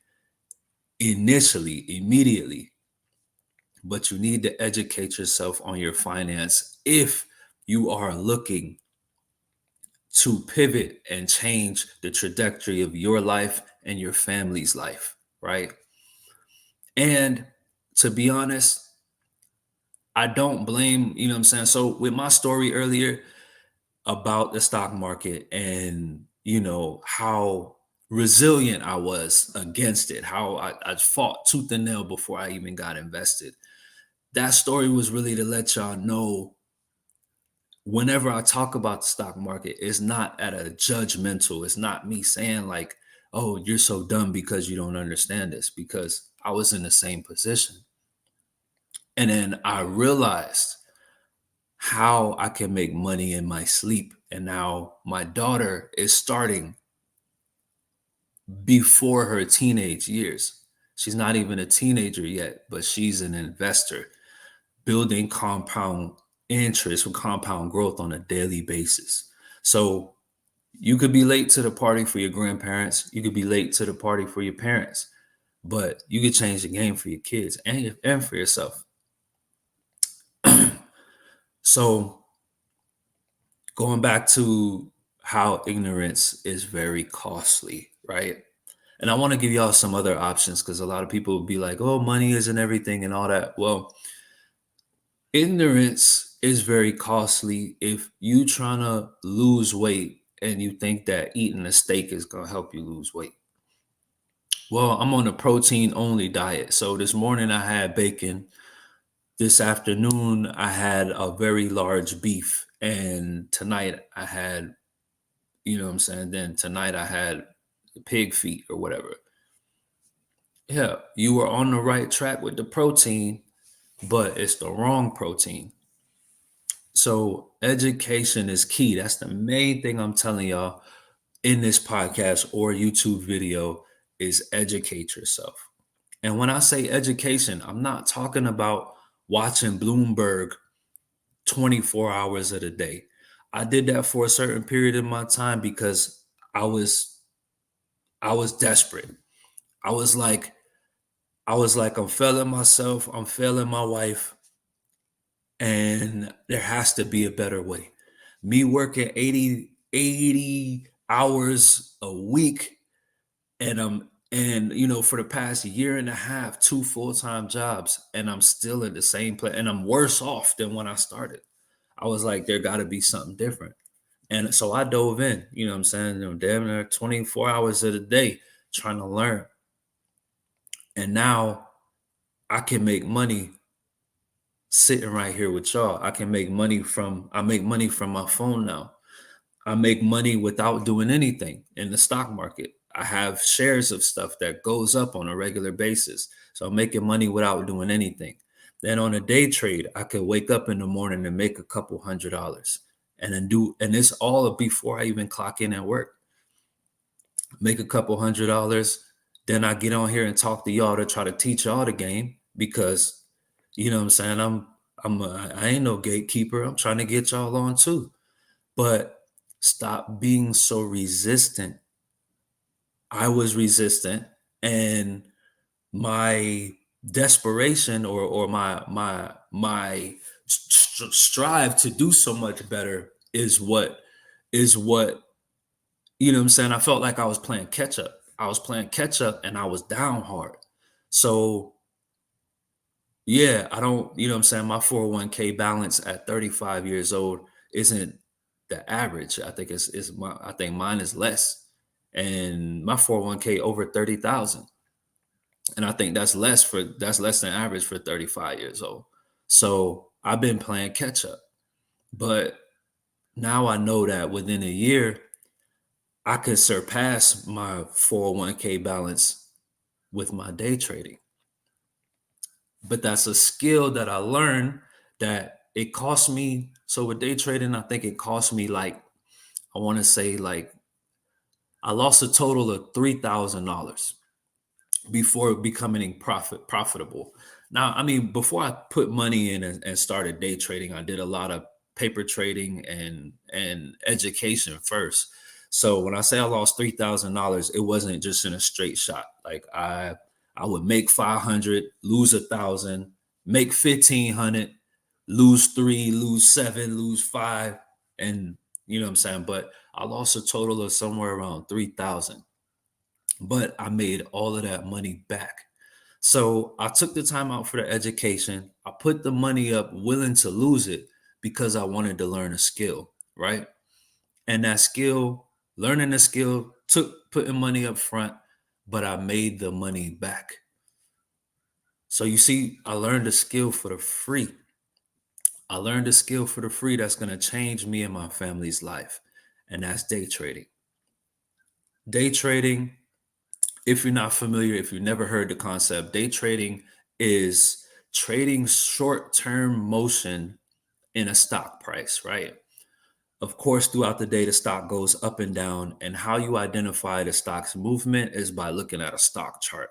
initially, immediately, but you need to educate yourself on your finance if you are looking to pivot and change the trajectory of your life and your family's life, right? And to be honest, I don't blame, you know what I'm saying? So with my story earlier about the stock market, and how resilient I was against it, how I fought tooth and nail before I even got invested. That story was really to let y'all know, whenever I talk about the stock market, it's not at a judgmental, it's not me saying like, oh, you're so dumb because you don't understand this, because I was in the same position. And then I realized how I can make money in my sleep. And now my daughter is starting before her teenage years. She's not even a teenager yet, but she's an investor building compound interest with compound growth on a daily basis. So you could be late to the party for your grandparents, you could be late to the party for your parents, but you could change the game for your kids and for yourself. So going back to how ignorance is very costly, right? And I want to give y'all some other options because a lot of people will be like, oh, money isn't everything and all that. Well, ignorance is very costly if you trying to lose weight and you think that eating a steak is going to help you lose weight. Well, I'm on a protein only diet. So this morning I had bacon. This afternoon I had a very large beef. And tonight I had, you know what I'm saying? Then tonight I had pig feet or whatever. Yeah, you were on the right track with the protein, but it's the wrong protein. So education is key. That's the main thing I'm telling y'all in this podcast or YouTube video is educate yourself. And when I say education, I'm not talking about watching Bloomberg 24 hours of the day. I did that for a certain period of my time because I was I was desperate. I was like I'm failing myself, I'm failing my wife, and there has to be a better way. Me working 80 hours a week, and for the past year and a half, two full-time jobs, and I'm still in the same place, and I'm worse off than when I started. I was like, there got to be something different. And so I dove in, you know what I'm saying? Damn near 24 hours of the day trying to learn. And now I can make money sitting right here with y'all. I make money from my phone now. I make money without doing anything in the stock market. I have shares of stuff that goes up on a regular basis. So I'm making money without doing anything. Then on a day trade, I could wake up in the morning and make a couple $100 and it's all before I even clock in at work. Make a couple $100. Then I get on here and talk to y'all to try to teach y'all the game because you know what I'm saying? I ain't no gatekeeper. I'm trying to get y'all on too. But stop being so resistant. I was resistant, and my desperation or my strive to do so much better is what you know what I'm saying. I felt like I was playing catch up. I was playing catch up, and I was down hard. So yeah, I don't, you know what I'm saying? My 401k balance at 35 years old isn't the average. I think mine is less. And my 401k over 30,000. And I think that's less than average for 35 years old. So I've been playing catch up. But now I know that within a year, I could surpass my 401k balance with my day trading. But that's a skill that I learned that it cost me. So with day trading, I think it cost me like, I want to say like I lost a total of $3,000 before becoming profitable. Now, I mean, before I put money in and started day trading, I did a lot of paper trading and education first. So when I say I lost $3,000, it wasn't just in a straight shot. Like I would make 500, lose 1,000, make 1,500, lose three, lose seven, lose five, and you know what I'm saying. But I lost a total of somewhere around 3,000, but I made all of that money back. So I took the time out for the education. I put the money up, willing to lose it because I wanted to learn a skill, right? And that skill, learning the skill, took putting money up front, but I made the money back. So you see, I learned a skill for the free. I learned a skill for the free that's going to change me and my family's life, and that's day trading. Day trading If you're not familiar, if you've never heard the concept, day trading is trading short-term motion in a stock price, right? Of course, throughout the day, the stock goes up and down, and how you identify the stock's movement is by looking at a stock chart.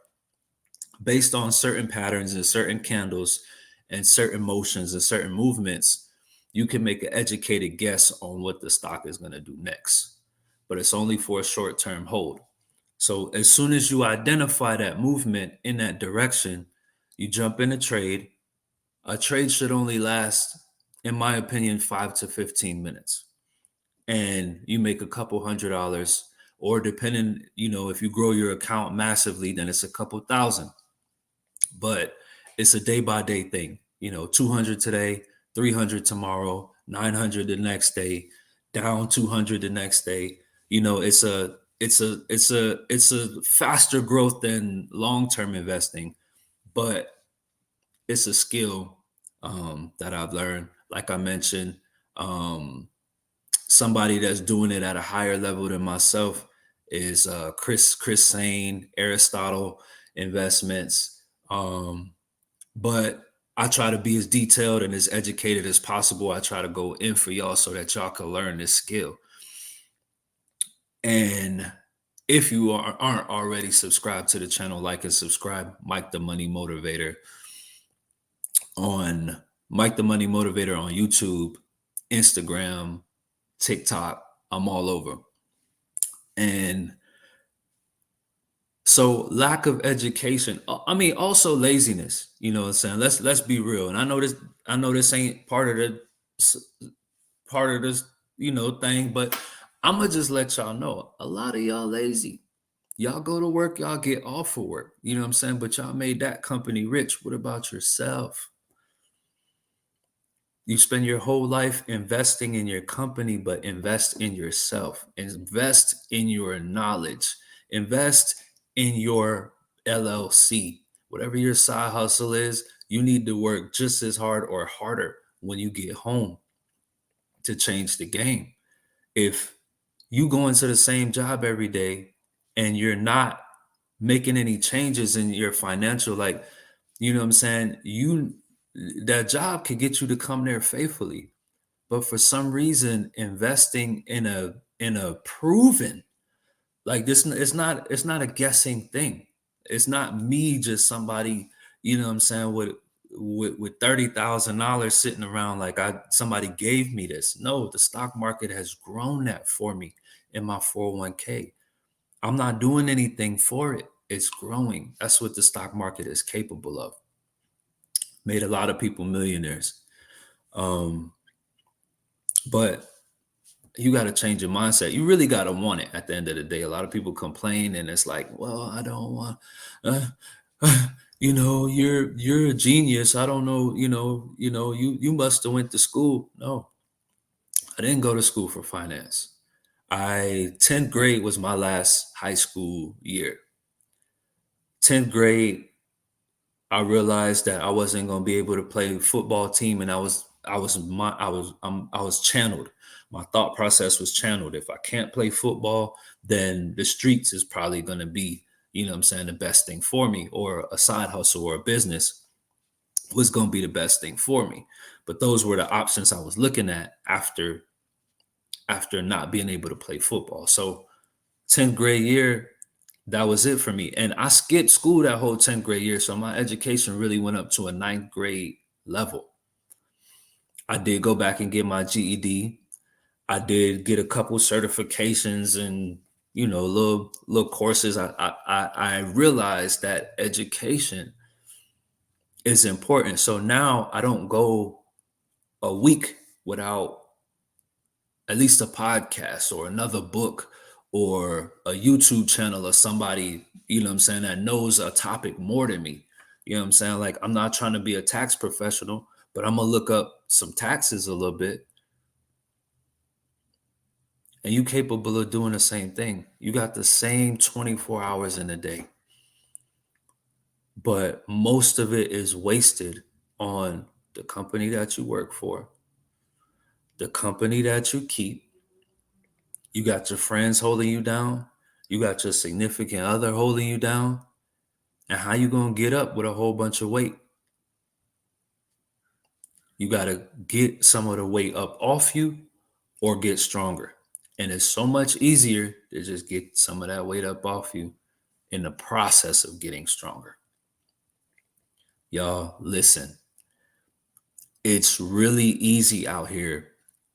Based on certain patterns and certain candles and certain motions and certain movements, you can make an educated guess on what the stock is going to do next. But it's only for a short-term hold. So as soon as you identify that movement in that direction, you jump in a trade. A trade should only last, in my opinion, 5 to 15 minutes. And you make a couple $100, or depending, if you grow your account massively, then it's a couple thousand. But it's a day by day thing. 200 today, 300 tomorrow, 900 the next day, down 200 the next day. It's a faster growth than long-term investing, but it's a skill that I've learned. Like I mentioned, somebody that's doing it at a higher level than myself is Chris Sane, Aristotle Investments. But I try to be as detailed and as educated as possible. I try to go in for y'all so that y'all can learn this skill. And if you aren't already subscribed to the channel, like and subscribe. Mike the Money Motivator on YouTube, Instagram, TikTok. I'm all over. And so lack of education, also laziness, you know what I'm saying? Let's be real. And I know this ain't part of this, thing, but I'm gonna just let y'all know a lot of y'all lazy. Y'all go to work, y'all get off of work, you know what I'm saying? But y'all made that company rich. What about yourself? You spend your whole life investing in your company, but invest in yourself. Invest in your knowledge. Invest in your LLC. Whatever your side hustle is, you need to work just as hard or harder when you get home to change the game. If you go into the same job every day and you're not making any changes in your financial, like, you know what I'm saying? That job could get you to come there faithfully. But for some reason, investing in a proven, like this, it's not a guessing thing. It's not me, just somebody, you know what I'm saying, with $30,000 sitting around like somebody gave me this. No, the stock market has grown that for me in my 401k. I'm not doing anything for it. It's growing. That's what the stock market is capable of. Made a lot of people millionaires. But you got to change your mindset. You really got to want it at the end of the day. A lot of people complain and it's like, well, I don't want, uh, you're a genius. I don't know, you must have went to school. No, I didn't go to school for finance. 10th grade was my last high school year. 10th grade, I realized that I wasn't going to be able to play football team, and I was channeled. My thought process was channeled. If I can't play football, then the streets is probably going to be, you know what I'm saying, the best thing for me, or a side hustle or a business was going to be the best thing for me. But those were the options I was looking at after not being able to play football. So 10th grade year, that was it for me. And I skipped school that whole 10th grade year. So my education really went up to a 9th grade level. I did go back and get my GED. I did get a couple certifications and, little courses. I realized that education is important. So now I don't go a week without at least a podcast or another book or a YouTube channel or somebody, you know what I'm saying, that knows a topic more than me. You know what I'm saying? Like, I'm not trying to be a tax professional, but I'm going to look up some taxes a little bit. And you capable of doing the same thing. You got the same 24 hours in a day. But most of it is wasted on the company that you work for, the company that you keep. You got your friends holding you down. You got your significant other holding you down. And how you going to get up with a whole bunch of weight? You got to get some of the weight up off you or get stronger. And it's so much easier to just get some of that weight up off you in the process of getting stronger. Y'all, listen, it's really easy out here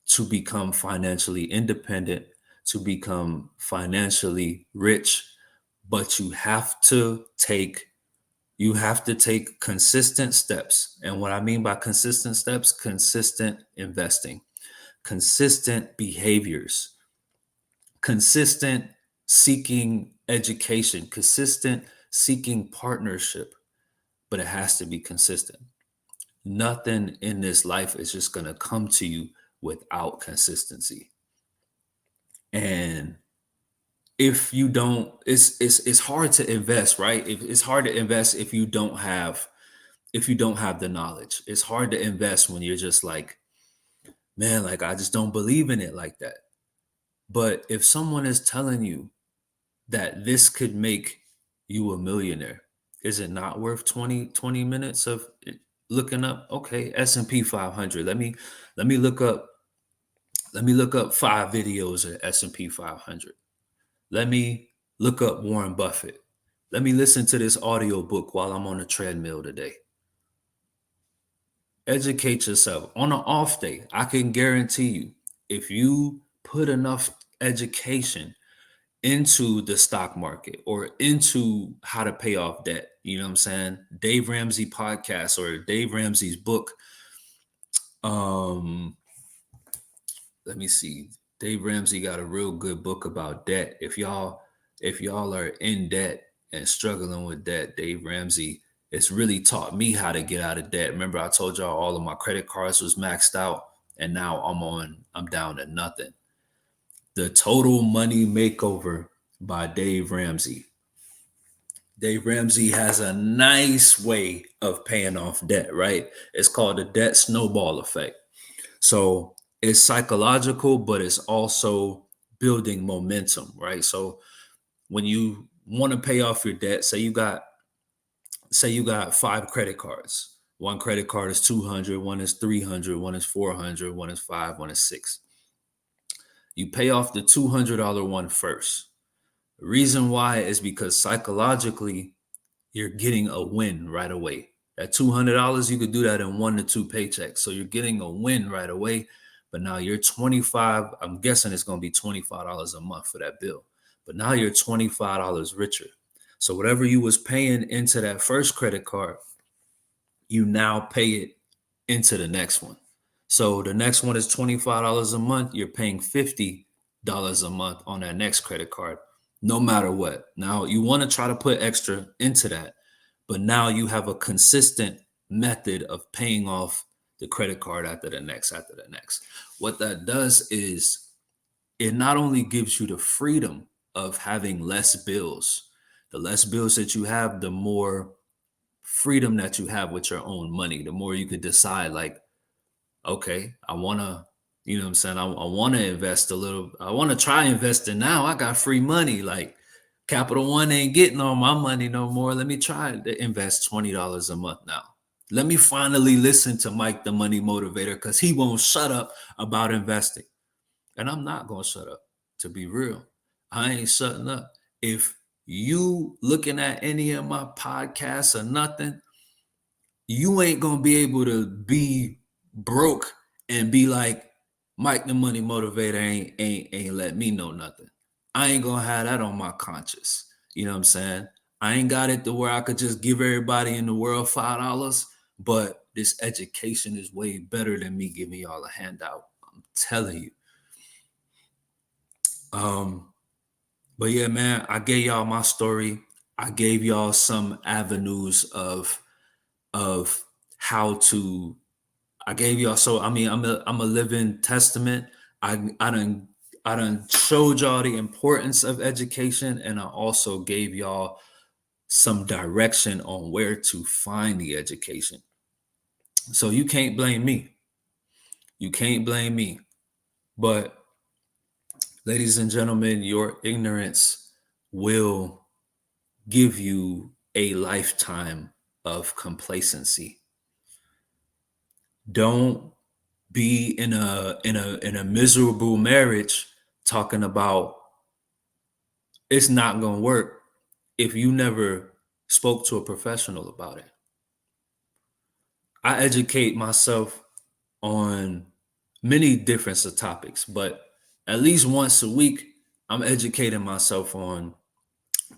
to become financially independent, to become financially rich, but you have to take consistent steps. And what I mean by consistent steps, consistent investing, consistent behaviors, consistent seeking education, consistent seeking partnership, but it has to be consistent. Nothing in this life is just going to come to you without consistency. And if you don't, it's hard to invest, right? It's hard to invest if you don't have the knowledge. It's hard to invest when you're just like, man, like I just don't believe in it like that. But if someone is telling you that this could make you a millionaire, is it not worth 20 minutes of looking up? Okay, S&P 500. Let me look up five videos of S&P 500. Let me look up Warren Buffett. Let me listen to this audio book while I'm on a treadmill today. Educate yourself. On an off day, I can guarantee you, if you put enough education into the stock market or into how to pay off debt, you know what I'm saying? Dave Ramsey podcast or Dave Ramsey's book. Let me see. Dave Ramsey got a real good book about debt. If y'all are in debt and struggling with debt, Dave Ramsey, it's really taught me how to get out of debt. Remember, I told y'all all of my credit cards was maxed out, and now I'm down to nothing. The Total Money Makeover by Dave Ramsey. Dave Ramsey has a nice way of paying off debt, right? It's called the debt snowball effect. So it's psychological, but it's also building momentum, right? So when you want to pay off your debt, say you got five credit cards. One credit card is 200, one is 300, one is 400, one is 5, one is 6. You pay off the $200 one first. The reason why is because psychologically you're getting a win right away. That $200, you could do that in 1 to 2 paychecks. So you're getting a win right away. But now you're 25. I'm guessing it's going to be $25 a month for that bill. But now you're $25 richer. So whatever you was paying into that first credit card, you now pay it into the next one. So the next one is $25 a month. You're paying $50 a month on that next credit card, no matter what. Now you want to try to put extra into that, but now you have a consistent method of paying off the credit card after the next, after the next. What that does is it not only gives you the freedom of having less bills. The less bills that you have, the more freedom that you have with your own money, the more you could decide, like, okay, I want to, you know what I'm saying? I want to invest a little. I want to try investing now. I got free money. Like Capital One ain't getting all my money no more. Let me try to invest $20 a month now. Let me finally listen to Mike, the money motivator, because he won't shut up about investing. And I'm not going to shut up, to be real. I ain't shutting up. If you looking at any of my podcasts or nothing, you ain't going to be able to be broke and be like, Mike, the money motivator ain't let me know nothing. I ain't going to have that on my conscience. You know what I'm saying? I ain't got it to where I could just give everybody in the world $5, but this education is way better than me giving y'all a handout. I'm telling you. But yeah, man, I gave y'all my story. I gave y'all some avenues of how to. I gave y'all. So I mean, I'm a living testament. I done showed y'all the importance of education, and I also gave y'all some direction on where to find the education. So you can't blame me. You can't blame me. But ladies and gentlemen, your ignorance will give you a lifetime of complacency. Don't be in a miserable marriage talking about it's not going to work if you never spoke to a professional about it. I educate myself on many different topics, but at least once a week, I'm educating myself on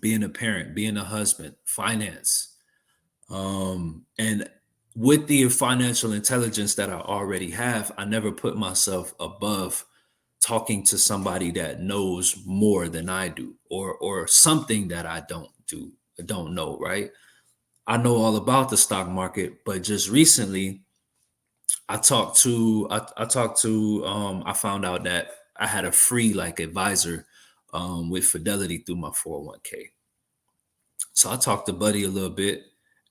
being a parent, being a husband, finance. And with the financial intelligence that I already have, I never put myself above talking to somebody that knows more than I do, or something that I don't know, right? I know all about the stock market, but just recently I found out that I had a free like advisor with Fidelity through my 401k. So I talked to Buddy a little bit,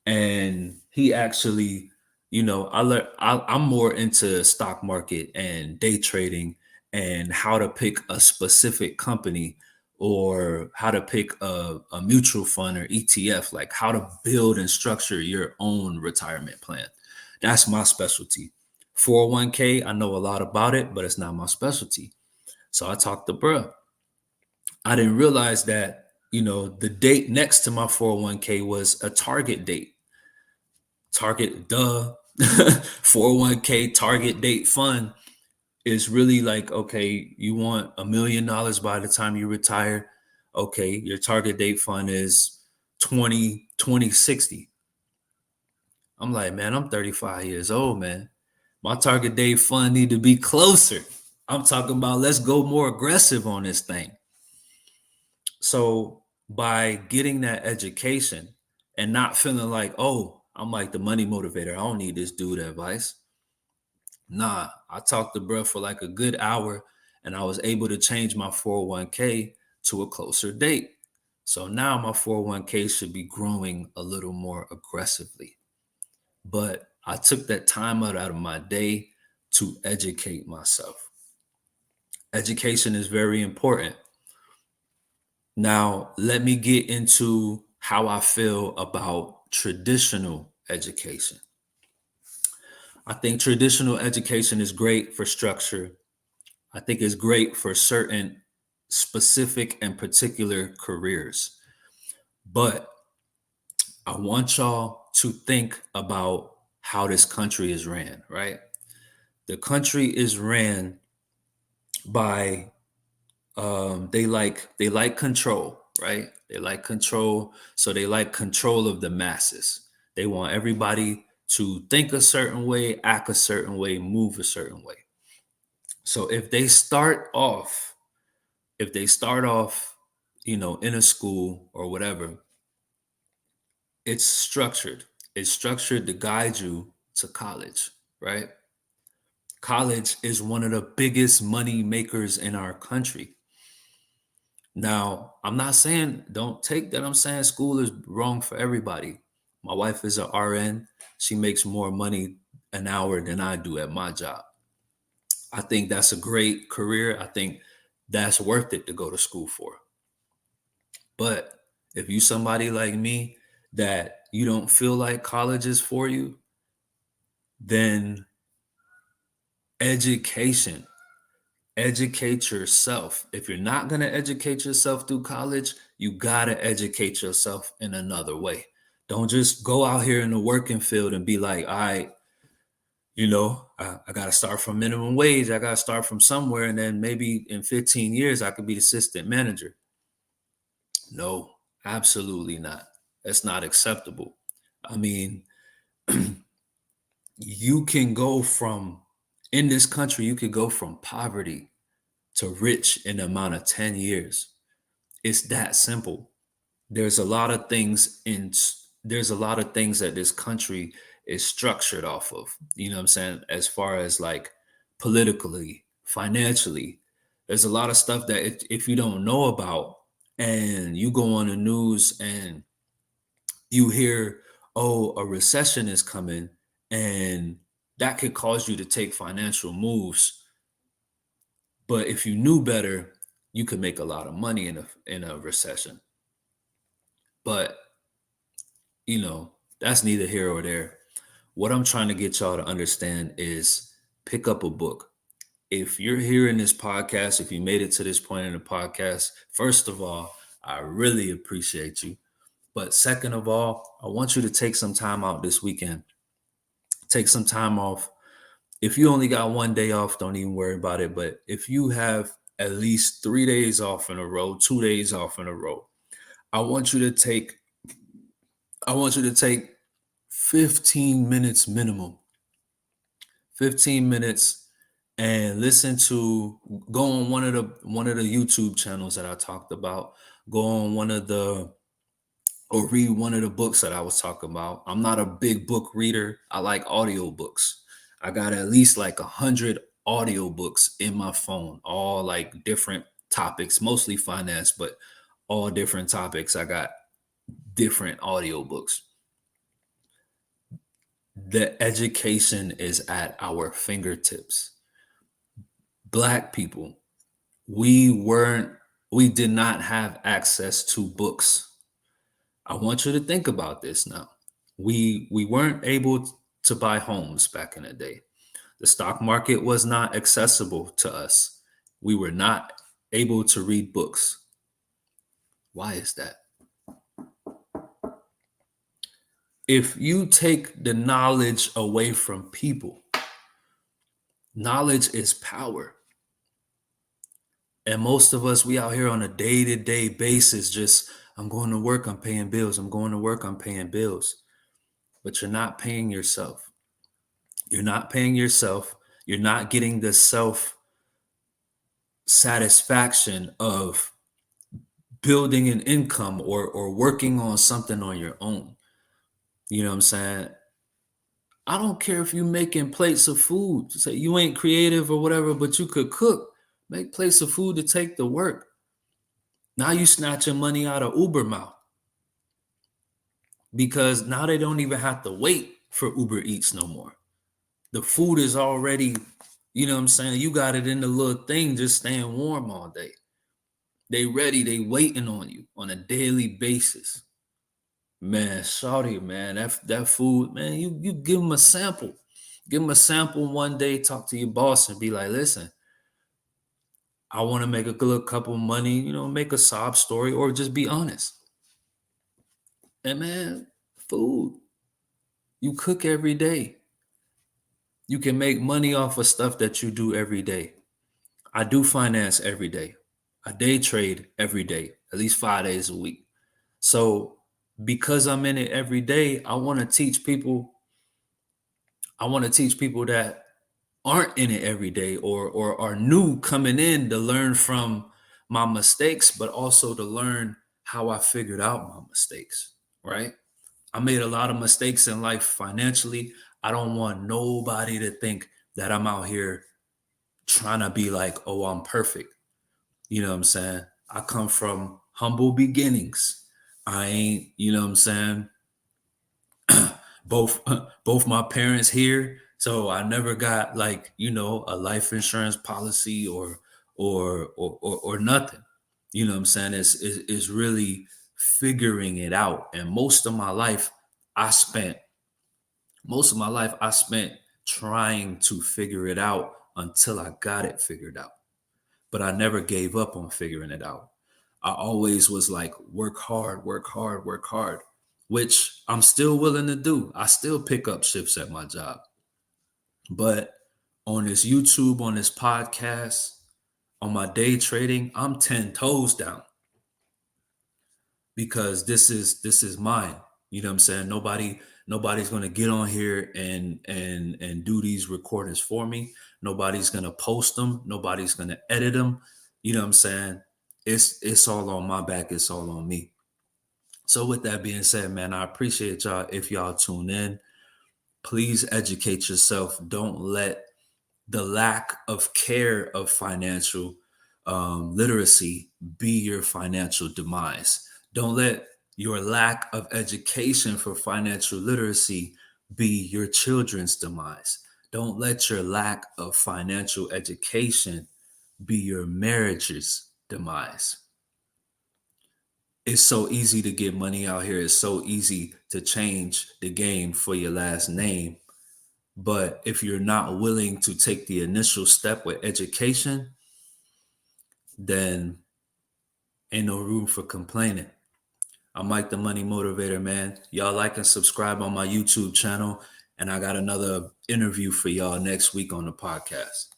and he actually, I'm more into stock market and day trading and how to pick a specific company, or how to pick a mutual fund or ETF, like how to build and structure your own retirement plan. That's my specialty. 401k, I know a lot about it, but it's not my specialty. So I talked to bruh. I didn't realize that, the date next to my 401k was a target date. Target, duh. 401k target date fund is really like, okay, you want $1 million by the time you retire. Okay, your target date fund is 2060. I'm like, man, I'm 35 years old, man. My target date fund need to be closer. I'm talking about let's go more aggressive on this thing. So by getting that education and not feeling like, oh, I'm like the money motivator, I don't need this dude advice. Nah, I talked to bro for like a good hour, and I was able to change my 401k to a closer date. So now my 401k should be growing a little more aggressively. But I took that time out of my day to educate myself. Education is very important. Now, let me get into how I feel about traditional education. I think traditional education is great for structure. I think it's great for certain specific and particular careers. But I want y'all to think about how this country is ran, right? The country is ran by they like control, right? They like control, so they like control of the masses. They want everybody to think a certain way, act a certain way, move a certain way. So if they start off in a school or whatever, it's structured to guide you to college, right? College is one of the biggest money makers in our country. Now, I'm not saying, don't take that I'm saying school is wrong for everybody. My wife is a RN. She makes more money an hour than I do at my job. I think that's a great career. I think that's worth it to go to school for. But if you somebody like me that you don't feel like college is for you, then education, educate yourself. If you're not going to educate yourself through college, you got to educate yourself in another way. Don't just go out here in the working field and be like, all right, I got to start from minimum wage. I got to start from somewhere. And then maybe in 15 years, I could be the assistant manager. No, absolutely not. That's not acceptable. I mean, you can go from, in this country, you could go from poverty to rich in the amount of 10 years. It's that simple. There's a lot of things there's a lot of things that this country is structured off of. You know what I'm saying? As far as like politically, financially, there's a lot of stuff that if you don't know about and you go on the news and you hear, oh, a recession is coming, and that could cause you to take financial moves. But if you knew better, you could make a lot of money in a recession. But, that's neither here or there. What I'm trying to get y'all to understand is pick up a book. If you're hearing this podcast, if you made it to this point in the podcast, first of all, I really appreciate you. But second of all, I want you to take some time out this weekend. Take some time off. If you only got one day off, don't even worry about it. But if you have at least 3 days off in a row, 2 days off in a row, I want you to take, I want you to take 15 minutes minimum. 15 minutes and go on one of the YouTube channels that I talked about. Go on or read one of the books that I was talking about. I'm not a big book reader. I like audiobooks. I got at least like 100 audiobooks in my phone, all like different topics, mostly finance, but all different topics. I got different audiobooks. The education is at our fingertips. Black people, we did not have access to books. I want you to think about this now. We weren't able to buy homes back in the day. The stock market was not accessible to us. We were not able to read books. Why is that? If you take the knowledge away from people, knowledge is power. And most of us, we out here on a day-to-day basis, just, I'm going to work, I'm paying bills. I'm going to work, I'm paying bills. But you're not paying yourself. You're not paying yourself. You're not getting the self satisfaction of building an income or working on something on your own. You know what I'm saying? I don't care if you're making plates of food. Say you ain't creative or whatever, but you could cook. Make plates of food to take to work. Now you snatching money out of Uber mouth. Because now they don't even have to wait for Uber Eats no more. The food is already, you know what I'm saying? You got it in the little thing just staying warm all day. They ready, they waiting on you on a daily basis. Man, shawty, man, that food, man, you give them a sample. Give them a sample one day, talk to your boss and be like, listen, I want to make a little couple money, make a sob story or just be honest. And man, food, you cook every day. You can make money off of stuff that you do every day. I do finance every day. I day trade every day, at least 5 days a week. So because I'm in it every day, I want to teach people that aren't in it every day or are new coming in to learn from my mistakes, but also to learn how I figured out my mistakes, right? I made a lot of mistakes in life financially. I don't want nobody to think that I'm out here trying to be like, oh, I'm perfect. You know what I'm saying? I come from humble beginnings. I ain't, you know what I'm saying? both both my parents here, so I never got like, a life insurance policy or nothing. You know what I'm saying? It's really figuring it out. And most of my life I spent trying to figure it out until I got it figured out. But I never gave up on figuring it out. I always was like, work hard, work hard, work hard, which I'm still willing to do. I still pick up shifts at my job. But on this YouTube, on this podcast, on my day trading, I'm 10 toes down because this is mine. You know what I'm saying? Nobody's gonna get on here and do these recordings for me. Nobody's gonna post them. Nobody's gonna edit them. You know what I'm saying? It's all on my back. It's all on me. So with that being said, man, I appreciate y'all. If y'all tune in, please educate yourself. Don't let the lack of care of financial literacy be your financial demise. Don't let your lack of education for financial literacy be your children's demise. Don't let your lack of financial education be your marriage's demise. It's so easy to get money out here. It's so easy to change the game for your last name. But if you're not willing to take the initial step with education, then ain't no room for complaining. I'm Mike the Money Motivator, man. Y'all like and subscribe on my YouTube channel. And I got another interview for y'all next week on the podcast.